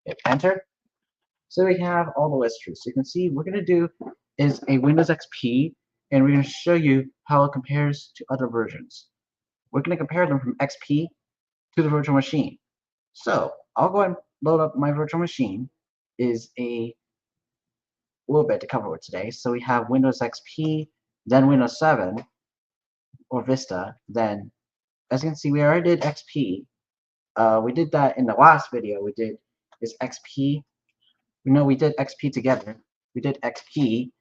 hit enter. So we have all the lists through. So you can see what we're going to do is a Windows XP, and we're going to show you how it compares to other versions. We're going to compare them from XP to the virtual machine. So I'll go ahead and load up my virtual machine. Is a little bit to cover with today. So we have Windows XP, then Windows 7 or Vista. Then, as you can see, we already did XP. We did that in the last video. We did is XP. No, we did XP together. We did XP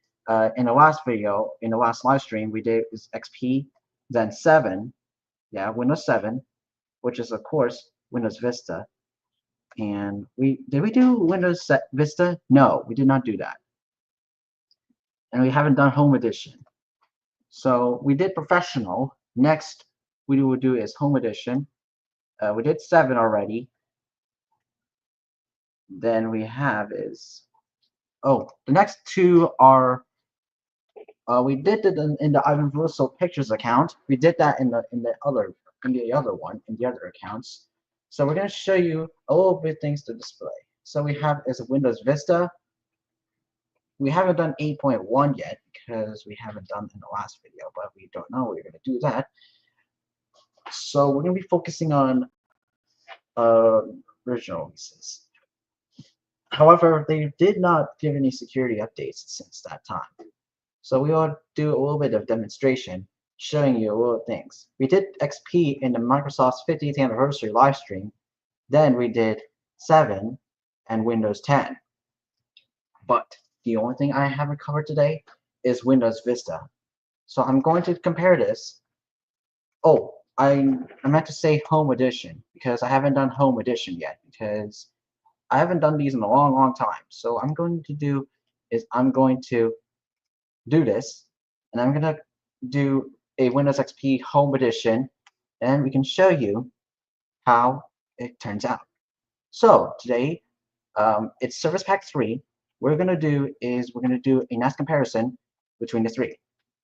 in the last video. In the last live stream, we did is XP, then 7. Yeah, Windows 7, which is of course Windows Vista. And we do Windows Vista? No, we did not do that. And we haven't done Home Edition. So we did Professional. Next we will do is Home Edition. We did 7 already. Then we have is the next 2 are we did it in the Ivan Russo Pictures account. We did that in the other accounts. So we're going to show you a little bit things to display. So we have is Windows Vista. We haven't done 8.1 yet because we haven't done in the last video, but we don't know we're going to do that. So we're going to be focusing on original releases. However, they did not give any security updates since that time. So we will do a little bit of demonstration showing you a little things. We did XP in the Microsoft's 50th anniversary live stream. Then we did 7 and Windows 10. But the only thing I haven't covered today is Windows Vista. So I'm going to compare this. Oh, I meant to say Home Edition because I haven't done Home Edition yet because I haven't done these in a long time. So I'm going to do this, and I'm going to do a Windows XP Home Edition, and we can show you how it turns out. So today, it's Service Pack 3. What we're going to do is we're going to do a nice comparison between the 3.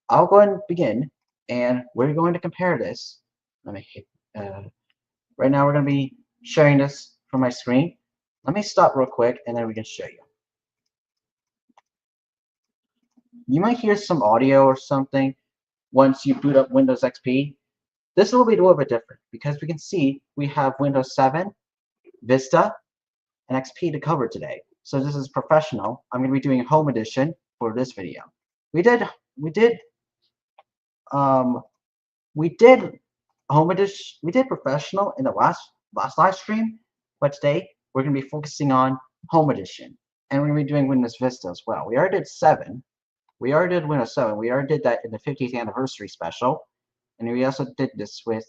I'll go ahead and begin, and we're going to compare this. Let me hit. Right now, we're going to be sharing this from my screen. Let me stop real quick, and then we can show you. You might hear some audio or something once you boot up Windows XP. This will be a little bit different because we can see we have Windows 7, Vista, and XP to cover today. So this is professional. I'm going to be doing Home Edition for this video. We did We did home edition. We did professional in the last live stream, but today we're gonna be focusing on home edition, and we're gonna be doing Windows Vista as well. We already did 7. We already did Windows 7. We already did that in the 50th anniversary special, and we also did this with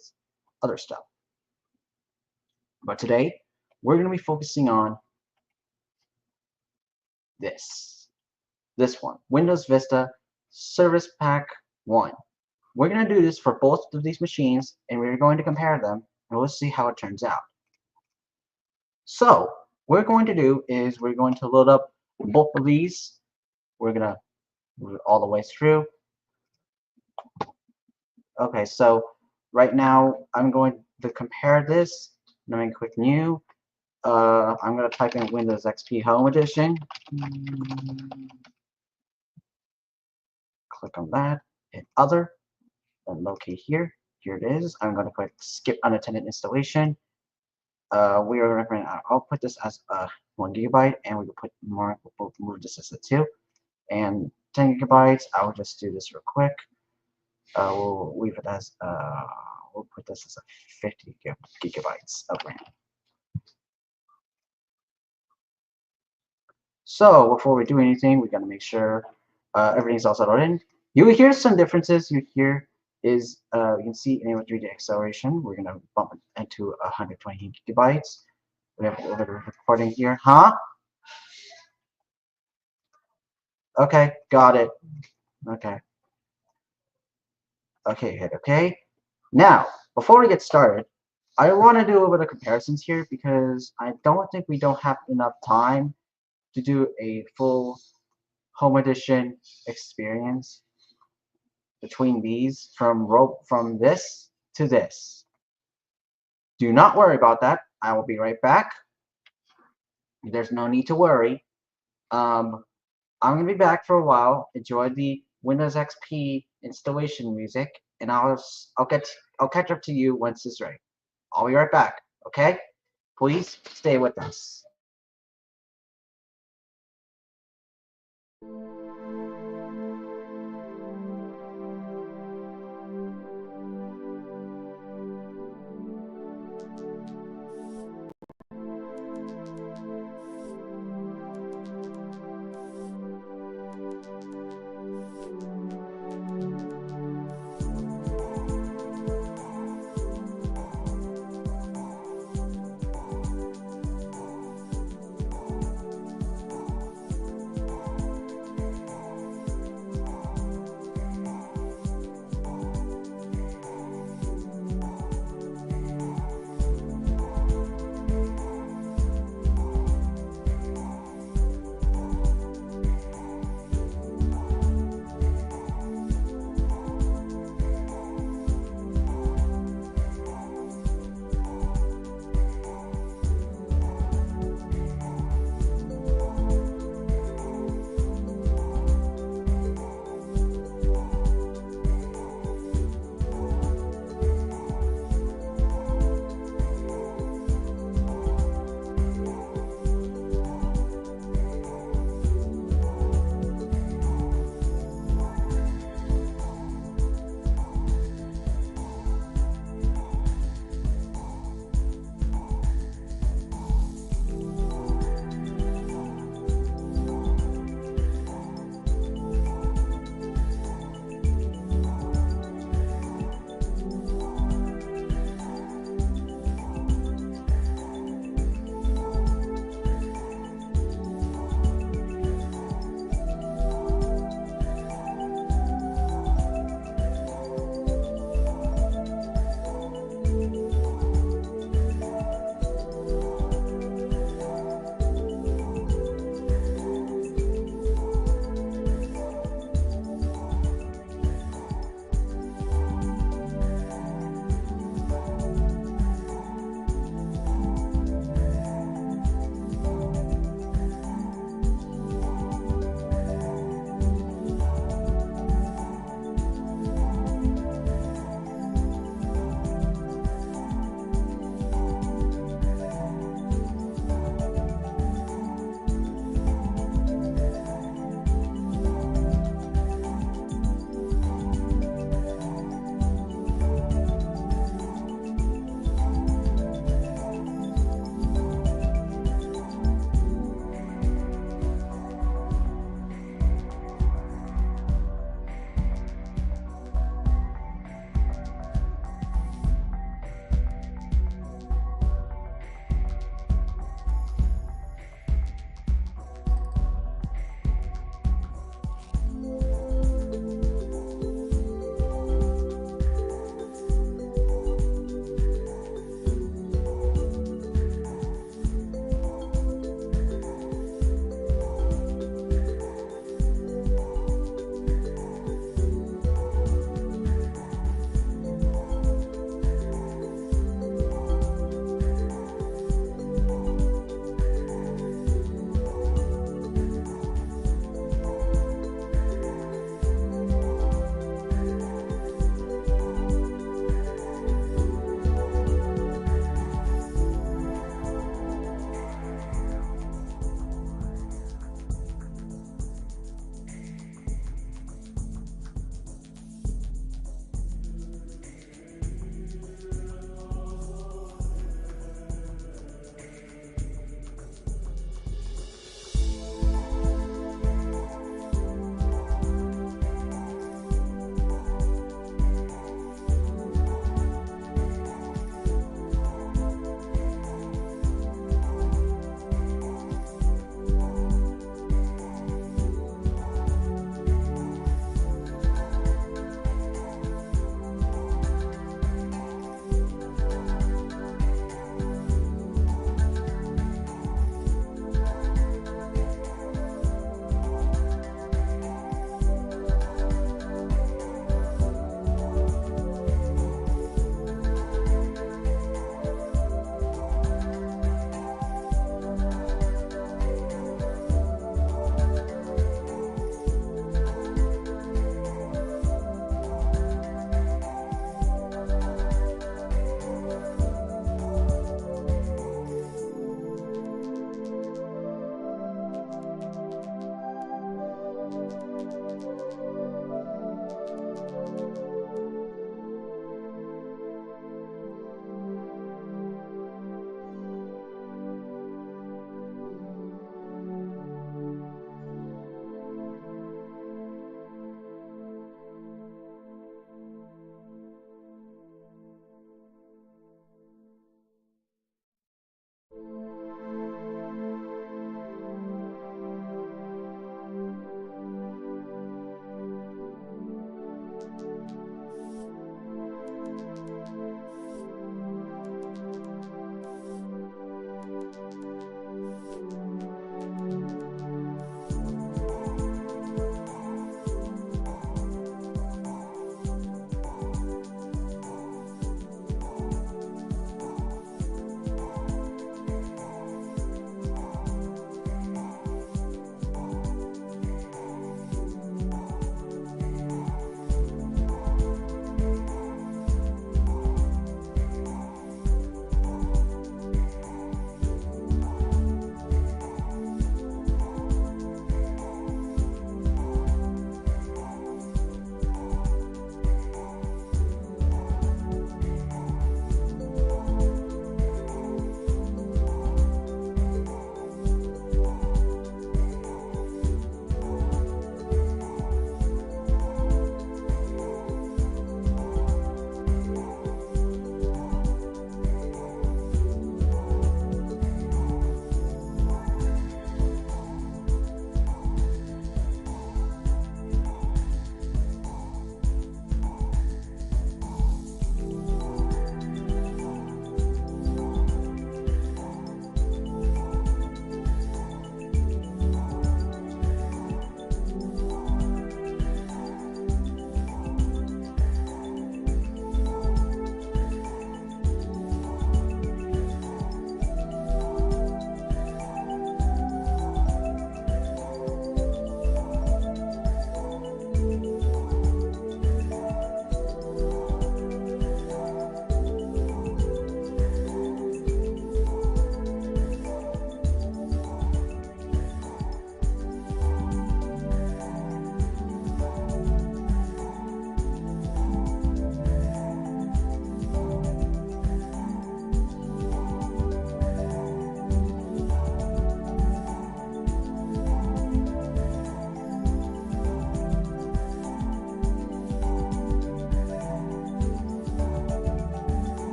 other stuff. But today we're gonna be focusing on this one, Windows Vista Service Pack 1. We're going to do this for both of these machines, and we're going to compare them, and we'll see how it turns out. So, what we're going to do is we're going to load up both of these. We're going to move it all the way through. Okay, so right now I'm going to compare this. Let me click New. I'm going to type in Windows XP Home Edition. Click on that, hit Other. And locate here. Here it is. I'm going to click skip unattended installation. We are going to I'll put this as a 1 GB, and we will put more. We'll move this as a 2 and 10 GB. I'll just do this real quick. We'll leave it as we'll put this as a 50 gigabytes of RAM. So before we do anything, we got to make sure everything's all settled in. You will hear some differences. You hear is you can see enable 3D acceleration. We're gonna bump it into 120 gigabytes. We have a little bit of recording here, huh? Okay, got it. Okay. Okay, hit OK. Now, before we get started, I want to do a little bit of comparisons here because I don't think we don't have enough time to do a full home edition experience between these from this to this. Do not worry about that. I will be right back. There's no need to worry. I'm gonna be back for a while. Enjoy the Windows XP installation music, and I'll catch up to you once it's ready. I'll be right back. Okay? Please stay with us.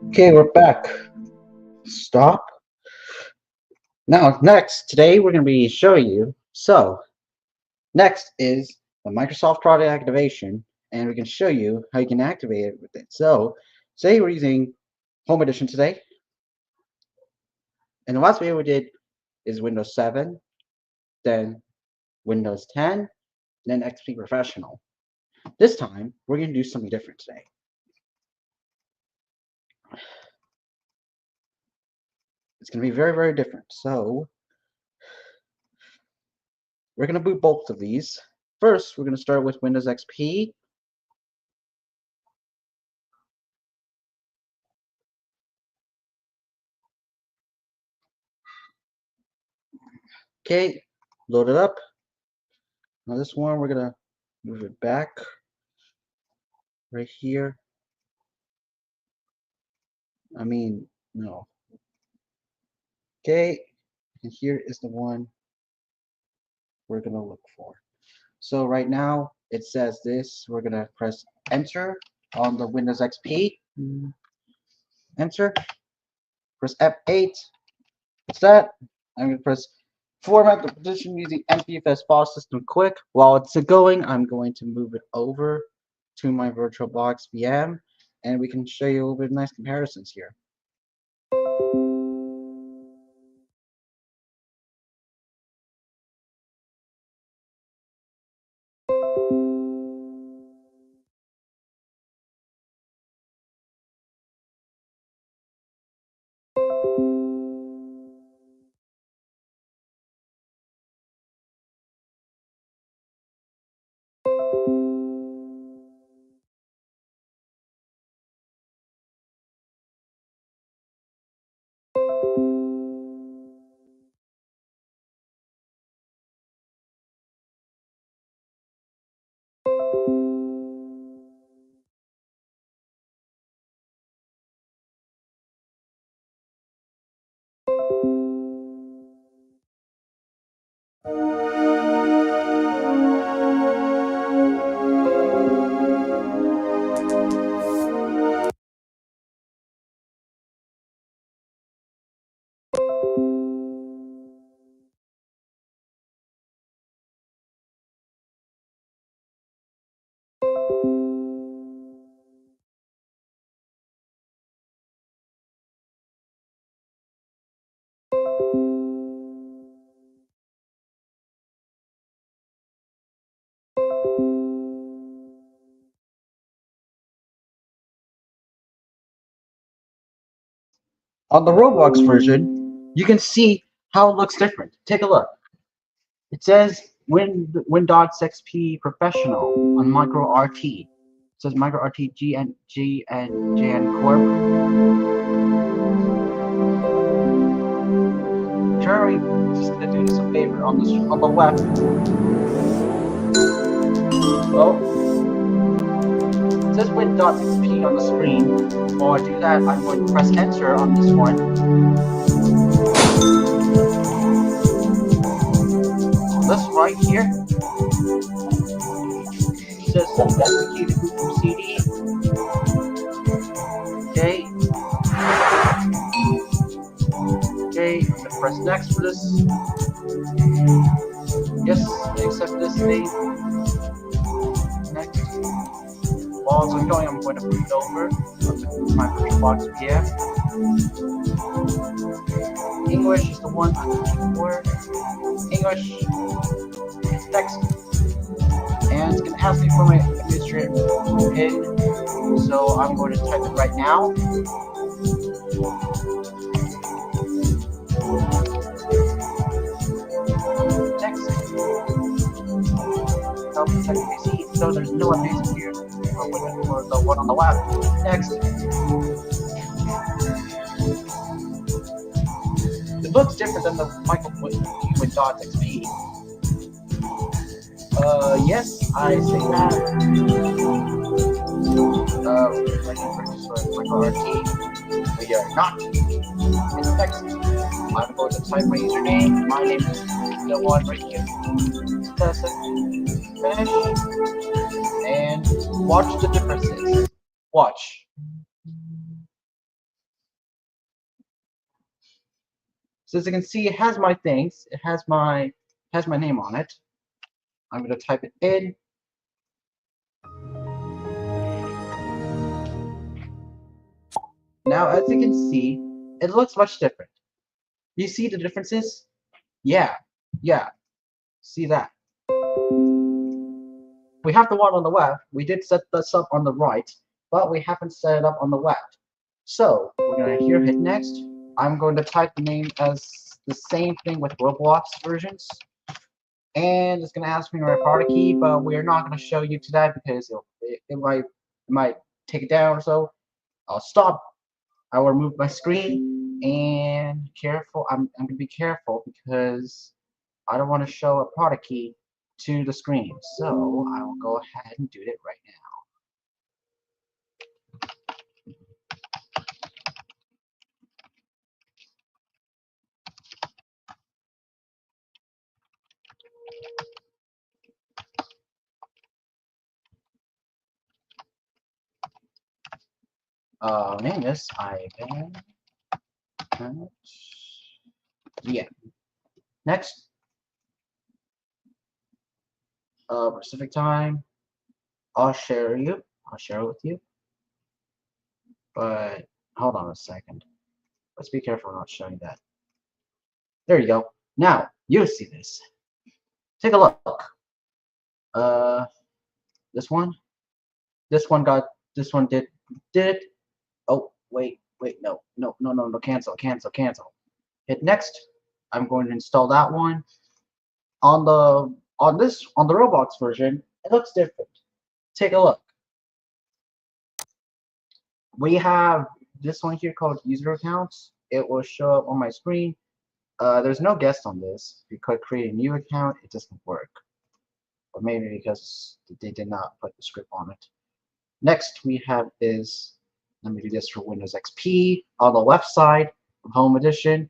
Okay, we're back. Stop. Now, today we're going to be showing you. So, next is the Microsoft product activation, and we can show you how you can activate it with it. So, say we're using Home Edition today, and the last video we did is Windows 7, then Windows 10, then XP Professional. This time, we're going to do something different today. It's going to be very, very different. So, we're going to boot both of these. First, we're going to start with Windows XP. Okay, load it up. Now this one, we're going to move it back right here. I mean, no. Okay, and here is the one we're going to look for. So right now, it says this. We're going to press Enter on the Windows XP. Enter. Press F8. What's that? I'm going to press Format the partition using NPFS file system quick. While it's going, I'm going to move it over to my VirtualBox VM, and we can show you a little bit of nice comparisons here. On the Roblox version, you can see how it looks different. Take a look. It says Windows XP Professional on Micro RT. It says Micro RT GN Corp. Jerry, just gonna do us a favor on the left. Oh, it says Windows XP on the screen. While I do that, I'm going to press Enter on this one. This right here says executed from CD. Okay. Okay, I'm gonna press next for this. Yes, I accept this thing. Next. While it's going, I'm going to boot it over to my VirtualBox VM. English is the one I'm looking for. English. Text. And it's going to ask me for my administrator PIN. So I'm going to type it right now. Next. Help check PC. So there's no updates here for the one on the left. Next. It looks different than the Michael with Dot XP. Yes, I say that. When you purchase Michael RT, we are not. In text, I'm going to type my username. My name is the one right here. Press it. Finish. And watch the differences. Watch. So as you can see, it has my things. It has my name on it. I'm gonna type it in. Now, as you can see, it looks much different. You see the differences? Yeah, see that. We have the one on the left. We did set this up on the right, but we haven't set it up on the left. So, we're gonna here hit next. I'm going to type the name as the same thing with Roblox versions. And it's gonna ask me my product key, but we're not gonna show you today because it might take it down or so. I'll stop. I will remove my screen and careful. I'm gonna be careful because I don't want to show a product key to the screen. So I will go ahead and do it right now. Name this Ivan. Yeah. Next. Pacific time. I'll share it with you. But hold on a second. Let's be careful not showing that. There you go. Now you see this. Take a look. This one. This one did it. Oh, wait, no, cancel. Hit next. I'm going to install that one. On the Roblox version, it looks different. Take a look. We have this one here called user accounts. It will show up on my screen. There's no guest on this. If you click create a new account, it doesn't work. Or maybe because they did not put the script on it. Next we have is, let me do this for Windows XP on the left side of Home Edition.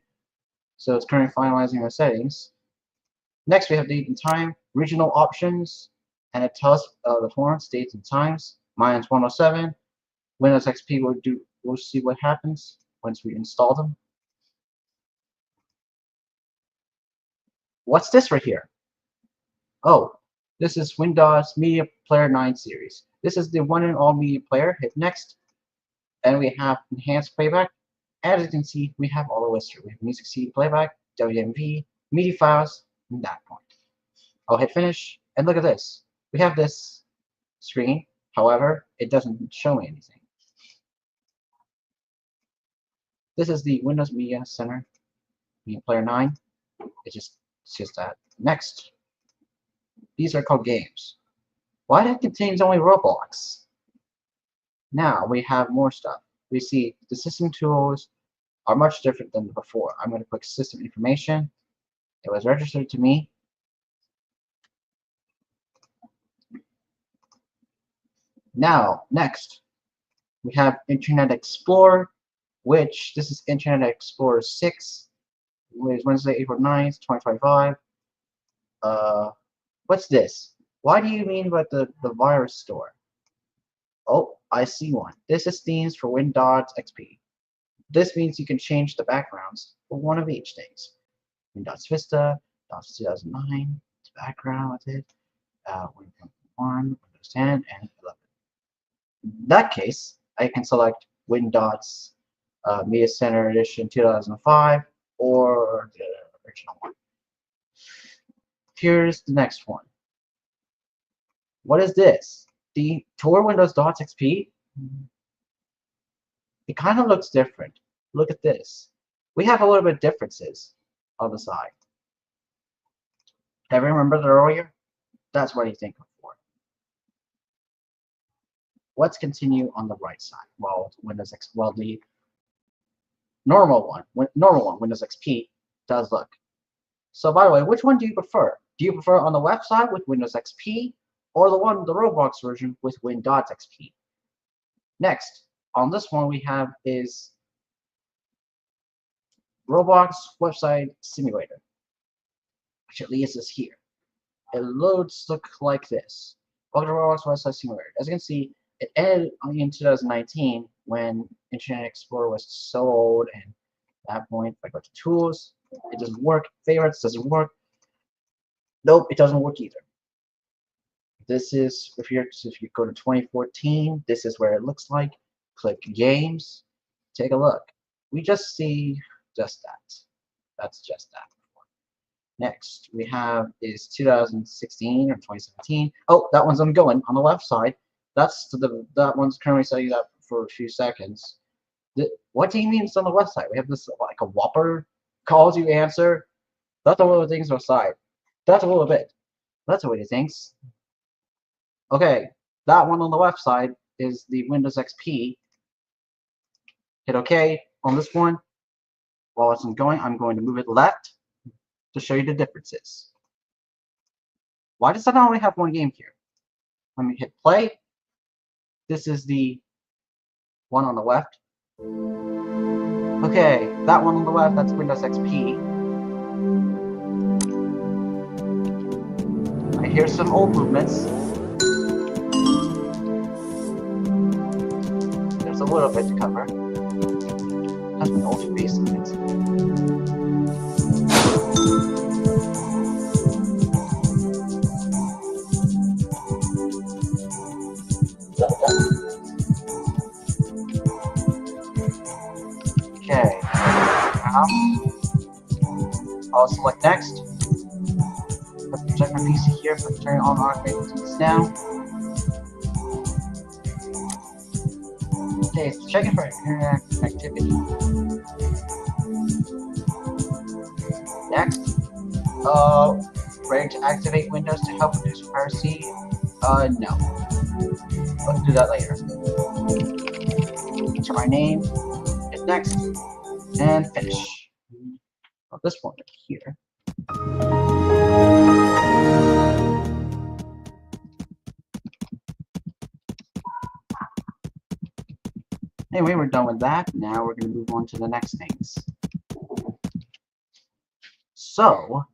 So it's currently finalizing our settings. Next we have date and time, regional options, and it tells the foreign dates and times. Mine's 107. Windows XP we'll see what happens once we install them. What's this right here? Oh, this is Windows Media Player 9 series. This is the one and all media player. Hit next. And we have enhanced playback. As you can see, we have all the lists here. We have music CD playback, WMV, media files, and that point. I'll hit finish, and look at this. We have this screen. However, it doesn't show me anything. This is the Windows Media Center, Media Player 9. It's just that. Next. These are called games. Why that contains only Roblox? Now we have more stuff. We see the system tools are much different than before. I'm going to click system information. It was registered to me. Now, next, we have Internet Explorer, which this is Internet Explorer 6. It is Wednesday, April 9th, 2025. What's this? Why do you mean by the virus store? Oh, I see one. This is themes for Windows XP. This means you can change the backgrounds for one of each things. Windows Vista, Windows 2009, the background with it, Windows 1, Windows 10, and 11. In that case, I can select Windows Media Center Edition 2005 or the original one. Here's the next one. What is this? The Tor Windows .xp? It kind of looks different. Look at this. We have a little bit of differences on the side. Ever remember that earlier? That's what you think of for. Let's continue on the right side. Well, the normal one, Windows XP, does look. So by the way, which one do you prefer? Do you prefer on the left side with Windows XP, or the Roblox version with Windows XP? Next, on this one we have is Roblox Website Simulator, which at least is here. It look like this. Welcome to Roblox Website Simulator. As you can see, it ended in 2019 when Internet Explorer was so old, and at that point, if I go to Tools, It doesn't work. Favorites doesn't work. Nope, it doesn't work either. This is if you go to 2014, this is where it looks like. Click games. Take a look. We just see just that. That's just that. Next we have is 2016 or 2017. Oh, that one's ongoing on the left side. That one's currently setting up for a few seconds. What do you mean it's on the left side? We have this like a whopper calls you answer. That's a little things on the side. That's a little bit. That's what it thinks. Okay, that one on the left side is the Windows XP. Hit OK on this one. While it's going, I'm going to move it left to show you the differences. Why does that only have one game here? Let me hit play. This is the one on the left. Okay, that one on the left, that's Windows XP. I hear some old movements. There's a little bit to cover. Has my old face in it. Okay, now I'll select next. Check my PC here, but turn on automated now. Okay, so checking for internet activity. Next, ready to activate Windows to help reduce piracy? No. Let's do that later. Enter my name, hit next, and finish. Well, this one here. Anyway, we're done with that. Now we're going to move on to the next things. So,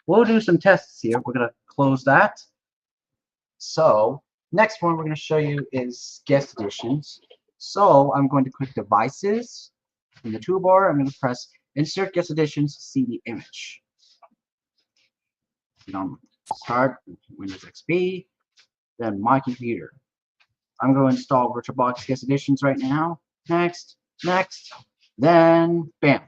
we'll do some tests here. We're going to close that. So, next one we're going to show you is guest editions. So, I'm going to click devices. In the toolbar, I'm going to press insert guest editions, see the image. Start Windows XP, then my computer. I'm going to install VirtualBox guest editions right now. Next, next, then bam.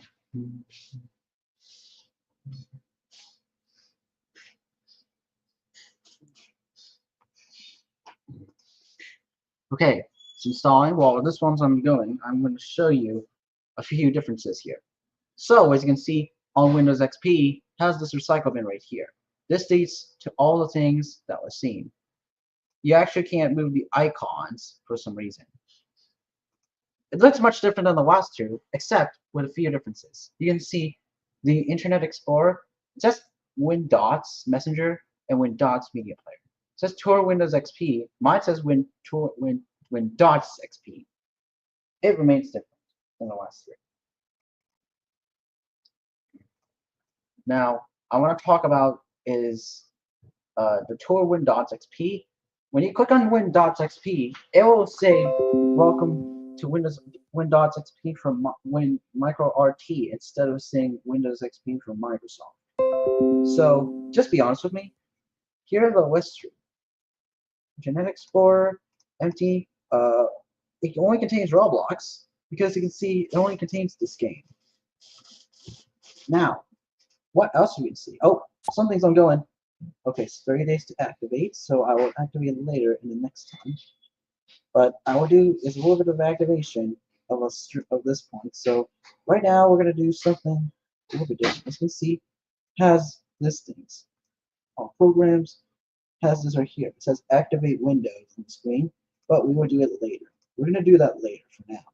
Okay, it's installing. While this one's ongoing, I'm going to show you a few differences here. So, as you can see, on Windows XP, has this recycle bin right here. This leads to all the things that we're seeing. You actually can't move the icons for some reason. It looks much different than the last two, except with a few differences. You can see the Internet Explorer, just Windots Messenger and Windots Media Player. It says Tour Windows XP. Mine says Windots XP. It remains different than the last three. Now, I want to talk about is the Tour Windots XP. When you click on Windots XP, it will say welcome to Windows XP from Micro RT instead of saying Windows XP from Microsoft. So just be honest with me. Here are the lists. Internet Explorer, empty. It only contains Roblox because you can see it only contains this game. Now, what else we can see? Oh, something's ongoing. Okay, it's 30 days to activate, so I will activate it later in the next time. But I will do is a little bit of activation of this point. So right now we're gonna do something a little bit different. As you can see, has listings. All programs has this right here. It says activate Windows on the screen, but we will do it later. We're gonna do that later for now.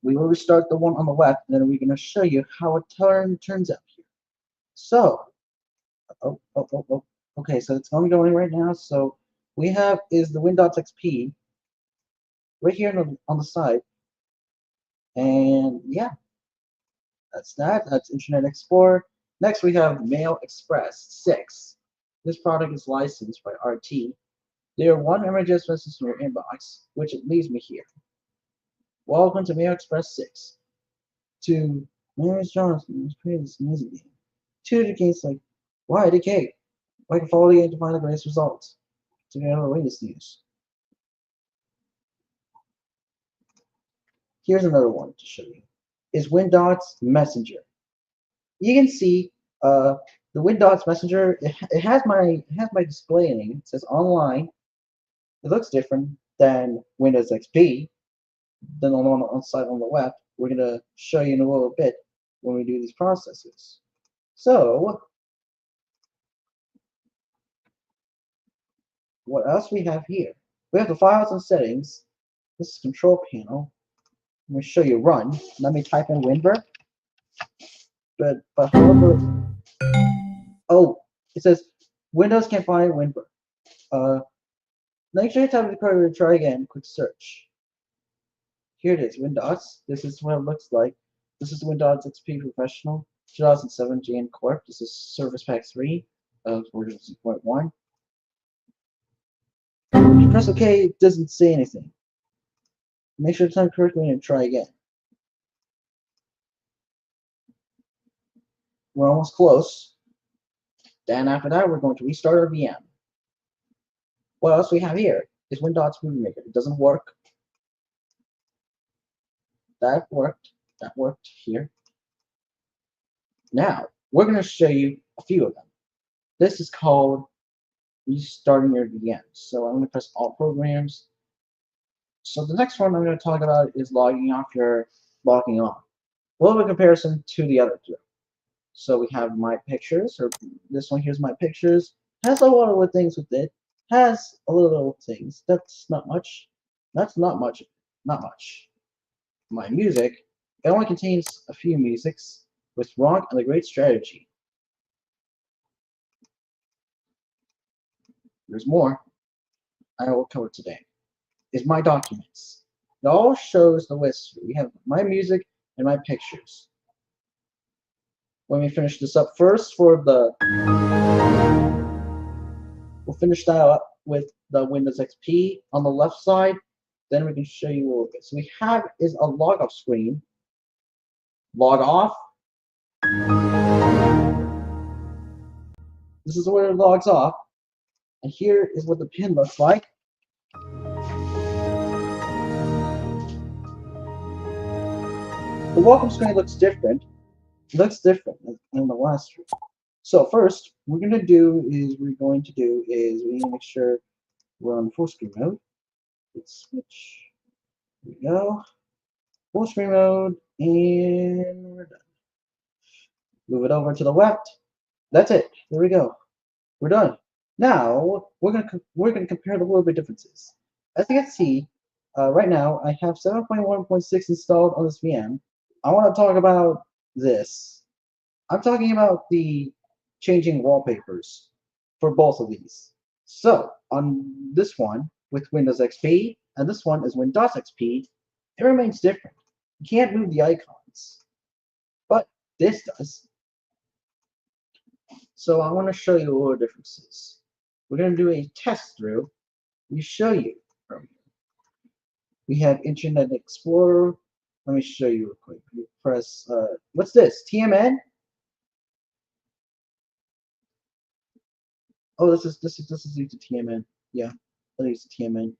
We will restart the one on the left, and then we're gonna show you how it turns out here. So. Okay, so it's ongoing right now. So we have is the Windows XP right here on the side, and yeah, that's that. That's Internet Explorer. Next we have Mail Express 6. This product is licensed by RT. There are 1 images message in your inbox, which leaves me here. Welcome to Mail Express 6. To My name is Jonathan. Let's play this amazing game. Two games like why decay? I can follow the game to find the greatest results. To get out of the latest news. Here's another one to show you. Is WinDots Messenger. You can see the WinDots Messenger. It has my display name. It says online. It looks different than Windows XP. Then on the site on the web, we're gonna show you in a little bit when we do these processes. So what else we have here? We have the files and settings. This is control panel. I'm gonna show you run. Let me type in WinVer. But however, oh, it says Windows can't find WinVer. Make sure you type in the code and try again. Quick search. Here it is, Windows. This is what it looks like. This is Windows XP Professional 2007 GN Corp. This is Service Pack 3 of version 6.1. If you press OK, it doesn't say anything. Make sure to type correctly and try again. We're almost close. Then after that, we're going to restart our VM. What else we have here is Windows Movie Maker. It doesn't work. That worked. That worked here. Now, we're going to show you a few of them. This is called restarting your VM. So I'm going to press all programs. So the next one I'm going to talk about is logging on. A little bit of comparison to the other two. So we have my pictures, or this one here's my pictures. Has a lot of things with it. Has a little things. That's not much. That's not much. Not much. My music, it only contains a few musics with Wrong and the Great Strategy. There's more I will cover today. Is my documents. It all shows the list. We have my music and my pictures. Let me finish this up first for the. We'll finish that up with the Windows XP on the left side. Then we can show you a little bit. So we have is a log off screen. Log off. This is where it logs off. And here is what the pin looks like. The welcome screen looks different. It looks different than the last one. So first, we're going to do is we need to make sure we're on full screen mode. Let's switch. Here we go. Full screen mode, and we're done. Move it over to the left. That's it. There we go. We're done. Now we're gonna compare the little bit differences. As you can see, right now I have 7.1.6 installed on this VM. I want to talk about this. I'm talking about the changing wallpapers for both of these. So on this one with Windows XP and this one is Windows XP, it remains different. You can't move the icons, but this does. So I want to show you a little differences. We're going to do a test through. We show you from here. We have Internet Explorer. Let me show you real quick. You press, what's this? TMN? Oh, this is used to TMN. Yeah, that is TMN.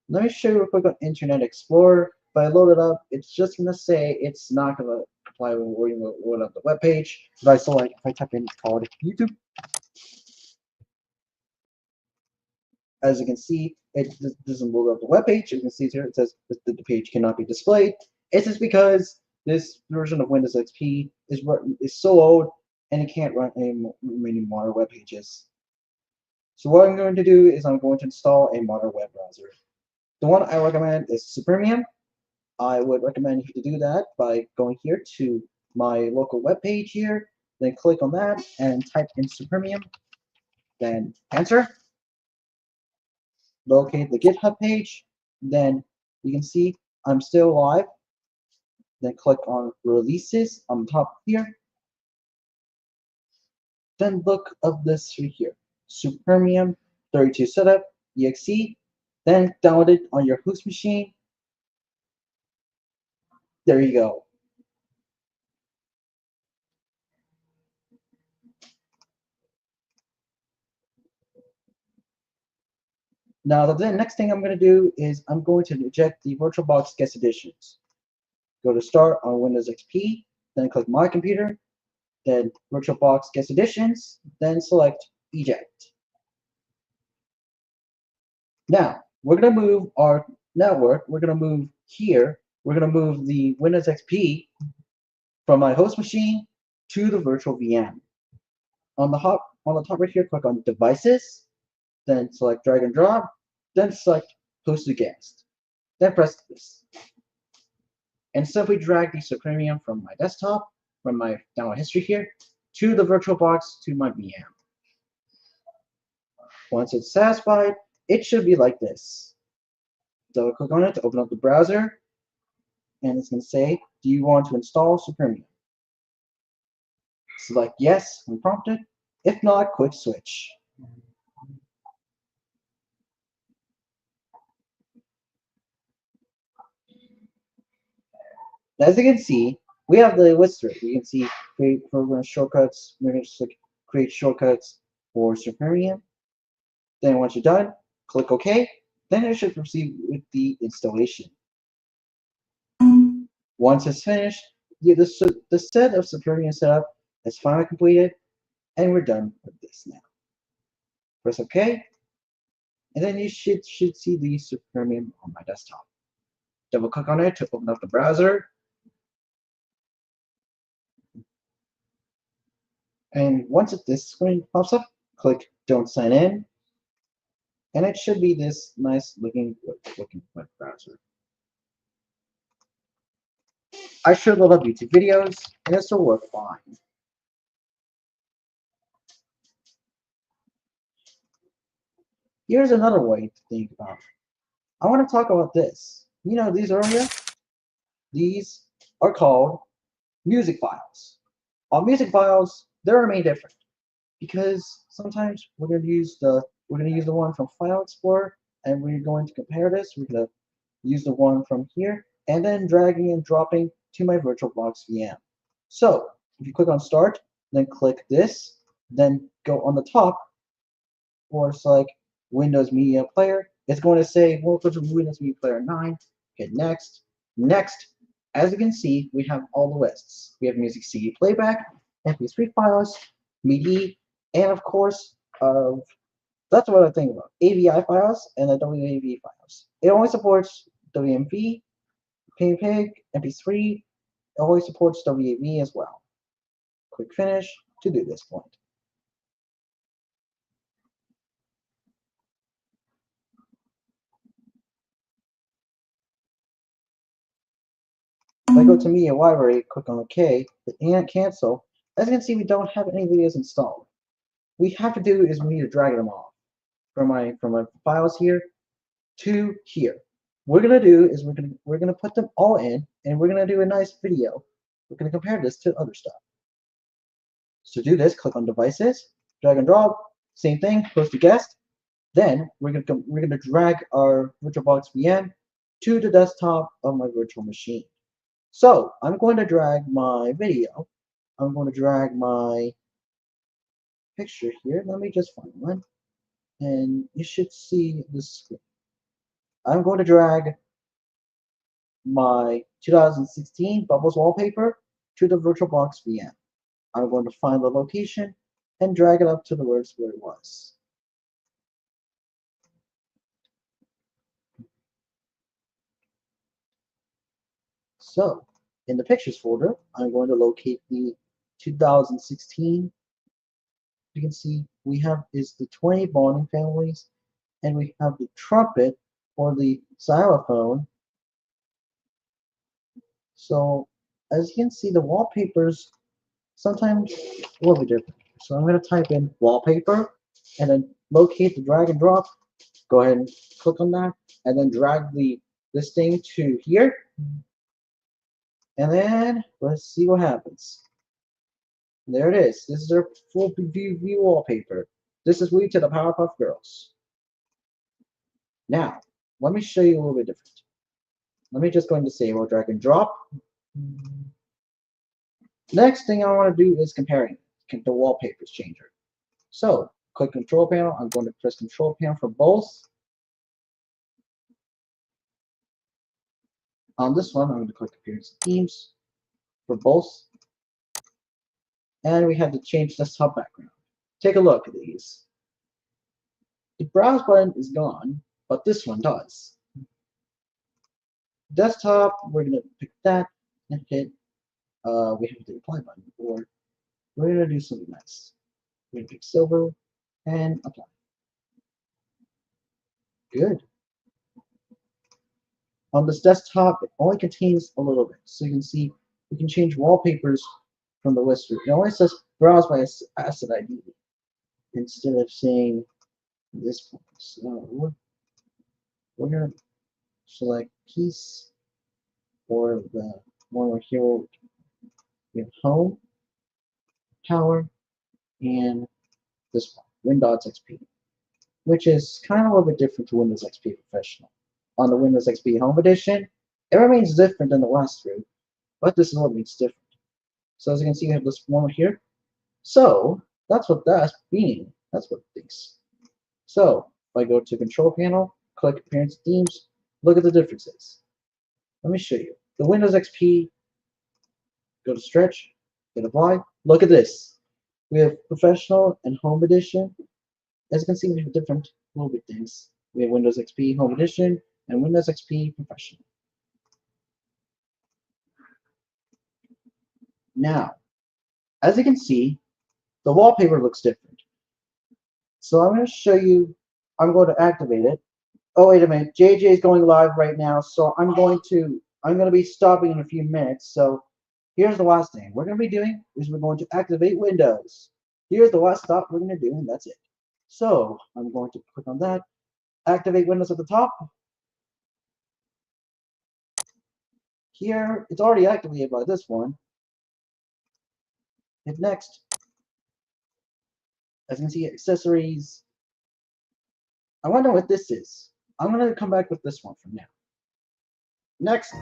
Let me show you real quick on Internet Explorer. If I load it up, it's just gonna say it's not gonna comply with load up the web page. But if I type in called YouTube, as you can see, it doesn't load up the web page. You can see here it says that the page cannot be displayed. It's just because this version of Windows XP is so old and it can't run any modern web pages. So what I'm going to do is I'm going to install a modern web browser. The one I recommend is Supermium. I would recommend you to do that by going here to my local web page here, then click on that and type in Supermium, then enter. Locate the GitHub page, then you can see I'm still live. Then click on releases on top here. Then look up this right here, Supermium 32 setup exe. Then download it on your host machine. There you go. Now, the next thing I'm going to do is I'm going to eject the VirtualBox Guest Editions. Go to Start on Windows XP, then click My Computer, then VirtualBox Guest Editions, then select Eject. Now, we're going to move our network, we're going to move here, we're going to move the Windows XP from my host machine to the virtual VM. On the top right here, click on Devices, then select Drag and Drop, then select Hosted Guest. Then press this. And simply drag the Supremium from my desktop, from my download history here, to the VirtualBox to my VM. Once it's satisfied, it should be like this. Double click on it to open up the browser, and it's going to say, do you want to install Supremium? Select yes when prompted. If not, click switch. As you can see, we have the list here. You can see create program shortcuts. We're going to just create shortcuts for Supremium. Then once you're done, click OK. Then it should proceed with the installation. Once it's finished, the set of Supremium setup is finally completed, and we're done with this now. Press OK, and then you should see the Supremium on my desktop. Double click on it to open up the browser. And once this screen pops up, click Don't Sign In, and it should be this nice looking web browser. I should load up YouTube videos, and this will work fine. Here's another way to think about it. I want to talk about this. You know, these earlier, these are called music files. On music files, they remain different because sometimes we're going to use the one from File Explorer, and we're going to compare this. We're going to use the one from here, and then dragging and dropping to my VirtualBox VM. So if you click on Start, then click this, then go on the top, or select Windows Media Player. It's going to say welcome to Windows Media Player 9. Hit Next. Next. As you can see, we have all the lists. We have music CD playback, MP3 files, MIDI, and of course, that's what I think about AVI files and the WAV files. It only supports WMV, PNG, MP3. It only supports WAV as well. Click Finish to do this point. If I go to Media Library, click on OK, and cancel, as you can see, we don't have any videos installed. What we have to do is we need to drag them off from my files here to here. What we're gonna do is we're gonna put them all in, and we're gonna do a nice video. We're gonna compare this to other stuff. So to do this, click on Devices, drag and drop, same thing, post a guest. Then we're gonna drag our VirtualBox VM to the desktop of my virtual machine. So I'm going to drag my video. I'm going to drag my picture here. Let me just find one. And you should see this screen. I'm going to drag my 2016 Bubbles wallpaper to the VirtualBox VM. I'm going to find the location and drag it up to the words where it was. So in the pictures folder, I'm going to locate the 2016. You can see we have is the 20 bonding families, and we have the trumpet or the xylophone. So as you can see, the wallpapers sometimes will be different. So I'm going to type in wallpaper and then locate the drag and drop. Go ahead and click on that, and then drag this thing to here. And then let's see what happens. There it is. This is our full view wallpaper. This is We to the Powerpuff Girls. Now, let me show you a little bit different. Let me just go and disable drag and drop. Next thing I want to do is comparing the wallpapers changer. So, click Control Panel. I'm going to press Control Panel for both. On this one, I'm going to click Appearance Themes for both. And we have the change desktop background. Take a look at these. The browse button is gone, but this one does. Desktop, we're going to pick that and hit, we have the apply button, or we're going to do something nice. We're going to pick silver and apply. Good. On this desktop, it only contains a little bit. So you can see we can change wallpapers from the list. It only says browse by asset ID instead of saying this one. So we're going to select piece, or the one we're here. We have home, power, and this one, Windows XP, which is kind of a little bit different to Windows XP Professional. On the Windows XP Home Edition, it remains different than the last three, but this is what makes different. So as you can see, you have this one here. So that's what that's being. That's what it thinks. So if I go to Control Panel, click Appearance Themes, look at the differences. Let me show you. The Windows XP, go to Stretch, hit Apply. Look at this. We have Professional and Home Edition. As you can see, we have different little bit things. We have Windows XP Home Edition and Windows XP Professional. Now, as you can see, the wallpaper looks different. So I'm going to show you, I'm going to activate it. Oh, wait a minute, JJ is going live right now, so I'm going to be stopping in a few minutes. So here's the last thing we're going to be doing is we're going to activate Windows. Here's the last stop we're going to do, and that's it. So I'm going to click on that, activate Windows at the top. Here, it's already activated by this one. Hit next. As you can see, accessories. I wonder what this is. I'm going to come back with this one for now. Next.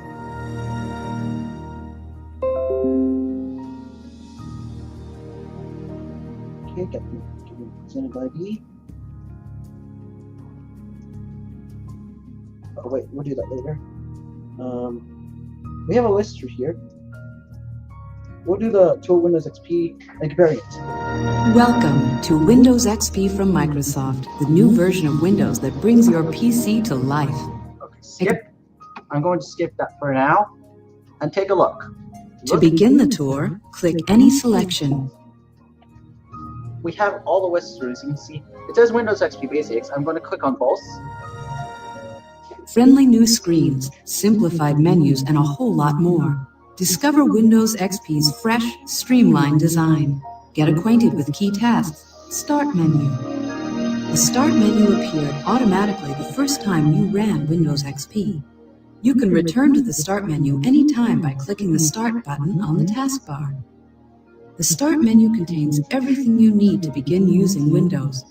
Okay, get the presented ID. Oh wait, we'll do that later. We have a list here. We'll do the tool Windows XP and comparing it. Welcome to Windows XP from Microsoft, the new version of Windows that brings your PC to life. Okay, skip. I'm going to skip that for now and take a look. To begin the tour, click any selection. We have all the lists through, as you can see. It says Windows XP Basics. I'm going to click on both. Friendly new screens, simplified menus, and a whole lot more. Discover Windows XP's fresh, streamlined design. Get acquainted with key tasks. Start menu. The Start menu appeared automatically the first time you ran Windows XP. You can return to the Start menu anytime by clicking the Start button on the taskbar. The Start menu contains everything you need to begin using Windows.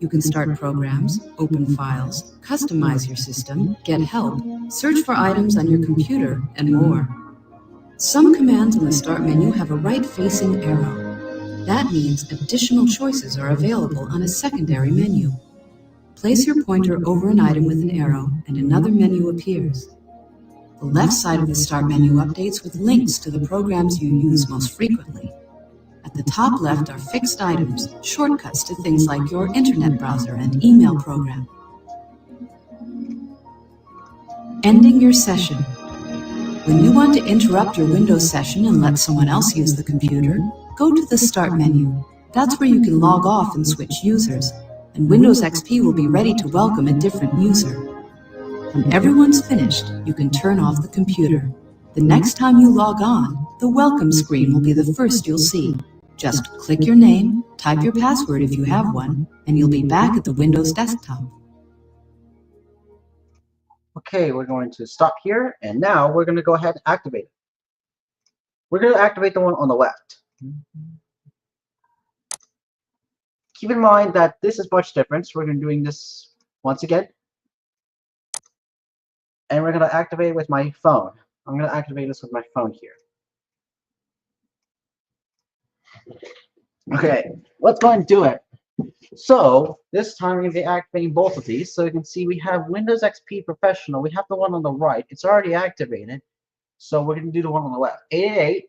You can start programs, open files, customize your system, get help, search for items on your computer, and more. Some commands in the Start menu have a right-facing arrow. That means additional choices are available on a secondary menu. Place your pointer over an item with an arrow, and another menu appears. The left side of the Start menu updates with links to the programs you use most frequently. At the top left are fixed items, shortcuts to things like your internet browser and email program. Ending your session. When you want to interrupt your Windows session and let someone else use the computer, go to the Start menu. That's where you can log off and switch users, and Windows XP will be ready to welcome a different user. When everyone's finished, you can turn off the computer. The next time you log on, the welcome screen will be the first you'll see. Just click your name, type your password if you have one, and you'll be back at the Windows desktop. Okay, we're going to stop here, and now we're going to go ahead and activate it. We're going to activate the one on the left. Keep in mind that this is much different, so we're going to be doing this once again. And we're going to activate it with my phone. I'm going to activate this with my phone here. Okay, let's go and do it. So this time we're going to be activating both of these. So you can see we have Windows XP Professional. We have the one on the right. It's already activated. So we're gonna do the one on the left. 888.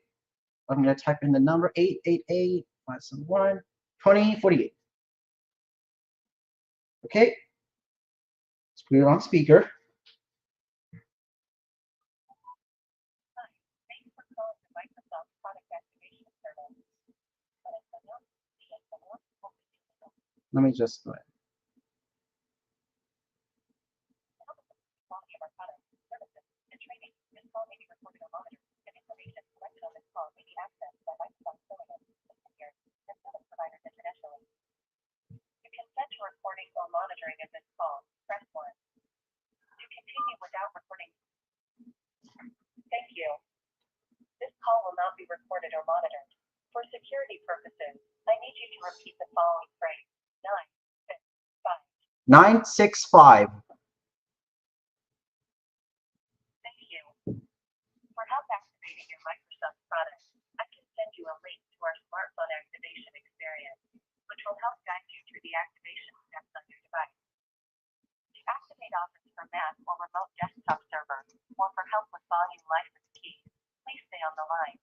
I'm gonna type in the number 888 571 2048. Okay. Let's put it on speaker. Let me just go ahead. Recording or monitoring of this call, press 1. To continue without recording, thank you. This call will not be recorded or monitored. For security purposes, I need you to repeat the following phrase. 965. Thank you. For help activating your Microsoft product, I can send you a link to our smartphone activation experience, which will help guide you through the activation steps on your device. To activate Office for Mac or remote desktop server, or for help with volume license keys, please stay on the line.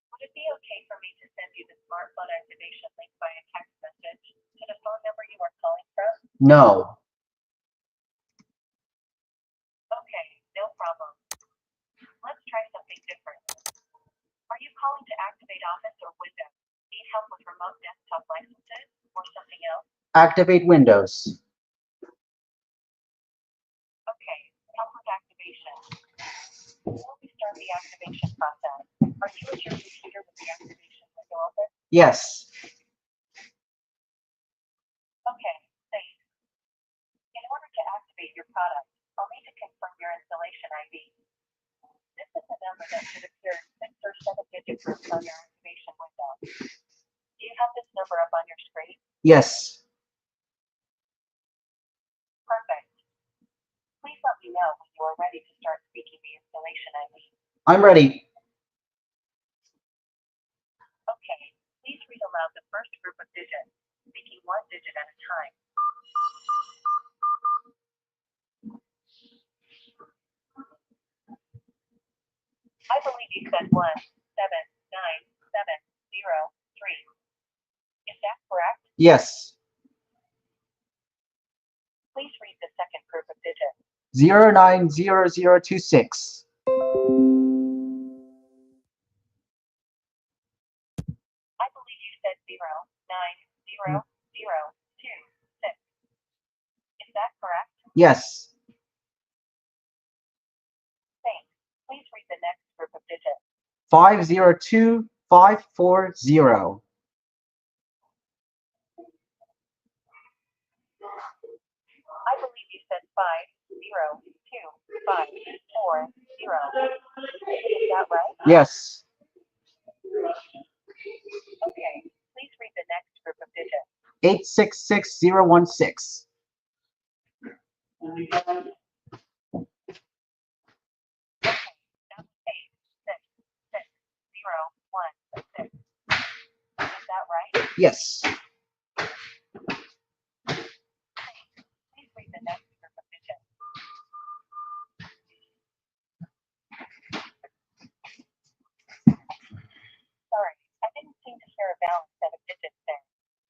Would it be okay for me to send you the smartphone activation link via text message to the phone number you are calling from? No. Okay, no problem. Let's try something different. Are you calling to activate Office or Windows? Need help with remote desktop licenses or something else? Activate Windows. Okay, help with activation. Before we start the activation process, are you at your computer with the activation window open? Yes. Okay, thanks. In order to activate your product, I'll need to confirm your installation ID. This is a number that should appear in 6 or 7 digit groups on your activation window. Do you have this number up on your screen? Yes. Perfect. Please let me know when you are ready to start speaking the installation ID. I'm ready. Okay, please read aloud the first group of digits, speaking one digit at a time. I believe you said 1799703. Is that correct? Yes. Please read the second group of digits. 090026. I believe you said 090026. Is that correct? Yes. Thanks. Please read the next group of digits. 502540. I believe you said 502540. Is that right? Yes. Okay. Please read the next group of digits. 866016. That's 866016. Is that right? Yes. Please read the next group of digits. Sorry, I didn't seem to hear a balanced set of digits there.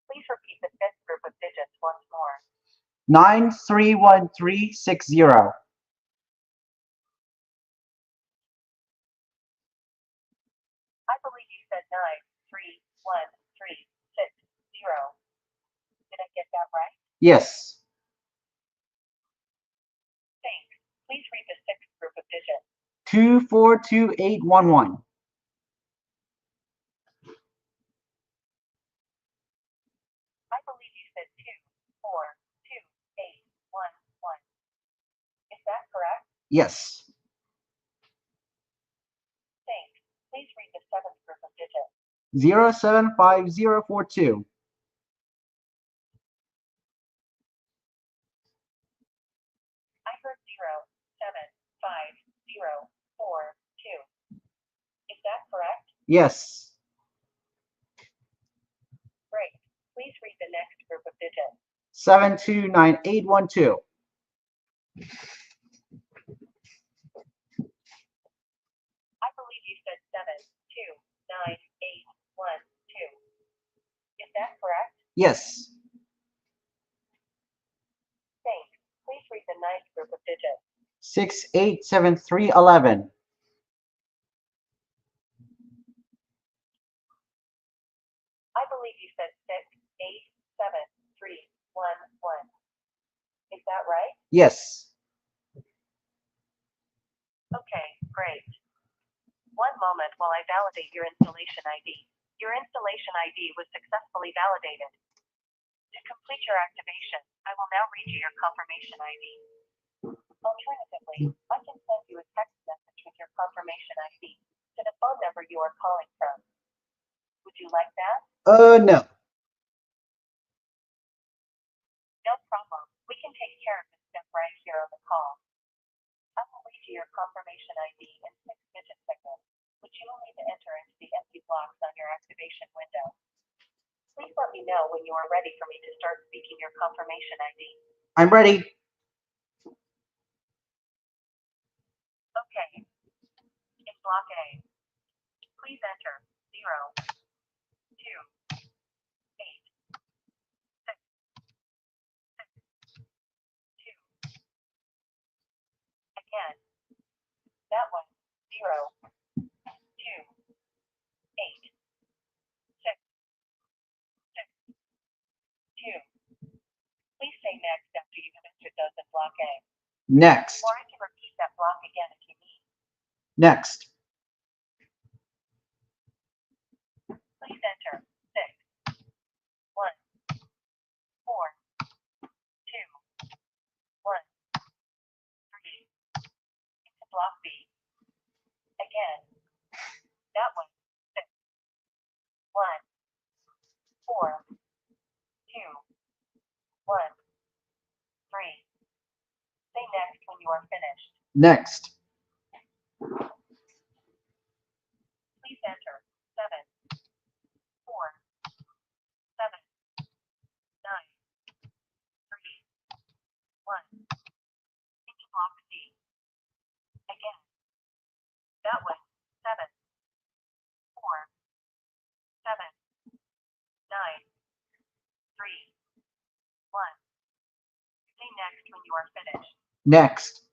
Please repeat the fifth group of digits once more. 931360. I believe you said 931360. Did I get that right? Yes. Thanks. Please read the sixth group of digits. 242811. I believe you said 242811. Is that correct? Yes. Thanks. Please read the seventh group of digits. 075042. I heard 075042. Is that correct? Yes. Great. Please read the next group of digits. 729812. believe you said 7298112. Is that correct? Yes. Thanks. Please read the ninth group of digits. 687311. I believe you said 687311. Is that right? Yes. Okay, great. One moment while I validate your installation ID. Your installation ID was successfully validated. To complete your activation, I will now read you your confirmation ID. Alternatively, I can send you a text message with your confirmation ID to the phone number you are calling from. Would you like that? No. No problem. We can take care of this step right here on the call. I will read you your confirmation ID in 6-digit segments, which you will need to enter into the empty blocks on your activation window. Please let me know when you are ready for me to start speaking your confirmation ID. I'm ready. Okay. In block A, please enter 0, 2, 8, 6, 2. Again, that was 0, 2, 8, 6, 6, 2. Please say next after you have entered those in block A. Next. Or I can repeat that block again if you need. Next. Please enter 6, 1, 4, 2, 1, 3. Into block B. Again, that was 6, 1, 4, 2, 1, 3. Say next when you are finished. Next. Please enter 7, 4, 7, 9, 3, 1. Into block C. Again, that was 7, 4, 7, 9, 3, 1. Say next when you are finished. Next.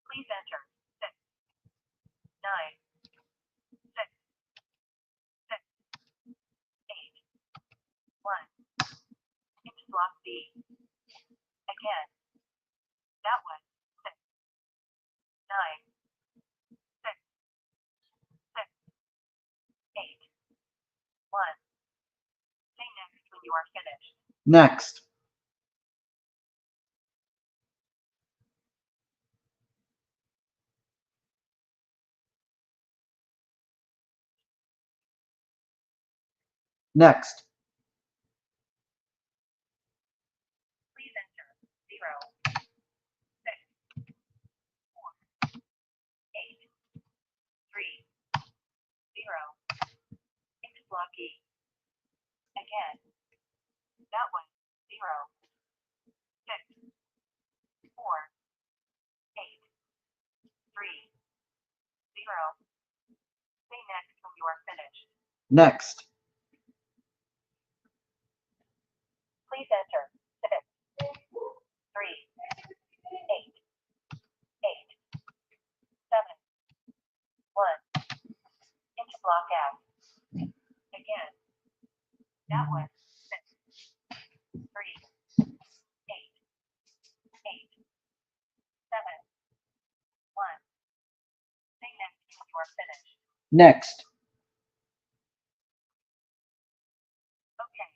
Please enter 6, 9, 6, 6, 8, 1. Into block B. Again, that was 6, 9, 6, 6, 8, 1. Say next when you are finished. Next. Next. Please enter 0, 6, 4, 8, 3, 0. Into block E. Again, that was 0, 6, 4, 8, 3, 0. Say next when you are finished. Next. Please enter 6, 3, 8, 8, 7, 1. Into block F. Again, that was 6, 3, 8, 8, 7, 1. Say next when you are finished. Next. Okay.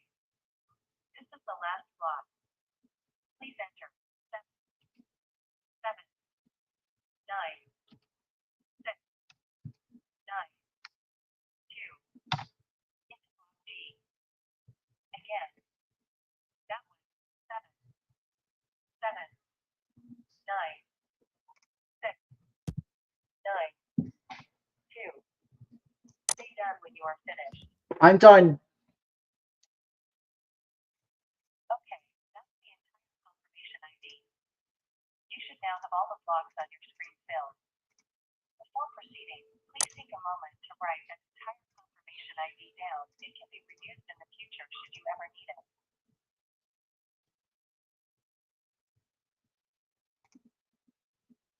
This is the last block. Please enter 7, 7, 9, 6, 9, 2. Into block G. Again, that was 7, 7, 9, 6, 9, 2. Stay done when you are finished. I'm done. Okay, that's the entire confirmation ID. You should now have all the blocks on your screen filled. moment to write an entire confirmation ID down. It can be reused in the future should you ever need it.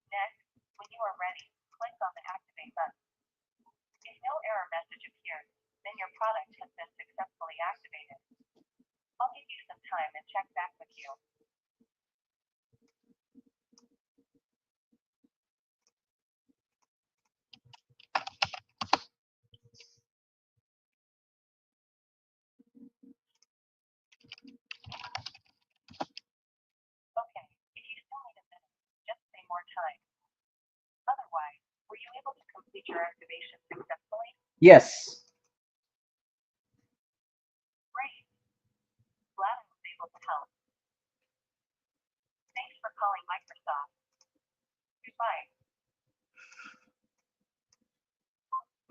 Next, when you are ready, click on the Activate button. If no error message appears, then your product has been successfully activated. I'll give you some time and check back with you. Okay, if you still need a minute, just say more time. Otherwise, were you able to complete your activation successfully? Yes. Great. Glad I was able to help. Thanks for calling Microsoft. Goodbye.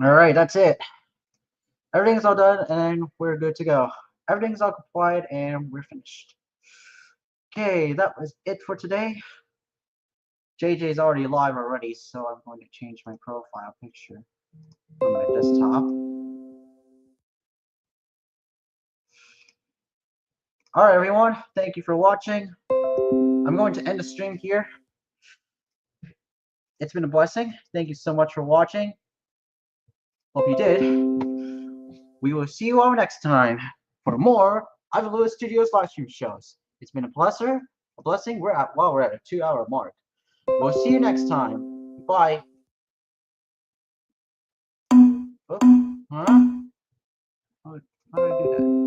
All right, that's it. Everything's all done, and we're good to go. Everything's all compliant, and we're finished. Okay, that was it for today. JJ's already live already, so I'm going to change my profile picture on my desktop. Alright everyone, thank you for watching. I'm going to end the stream here. It's been a blessing. Thank you so much for watching. Hope you did. We will see you all next time for more Ivan Lewis Studios live stream shows. It's been a blessing. We're at a 2-hour mark. We'll see you next time. Bye. Oh, huh? How did I do that?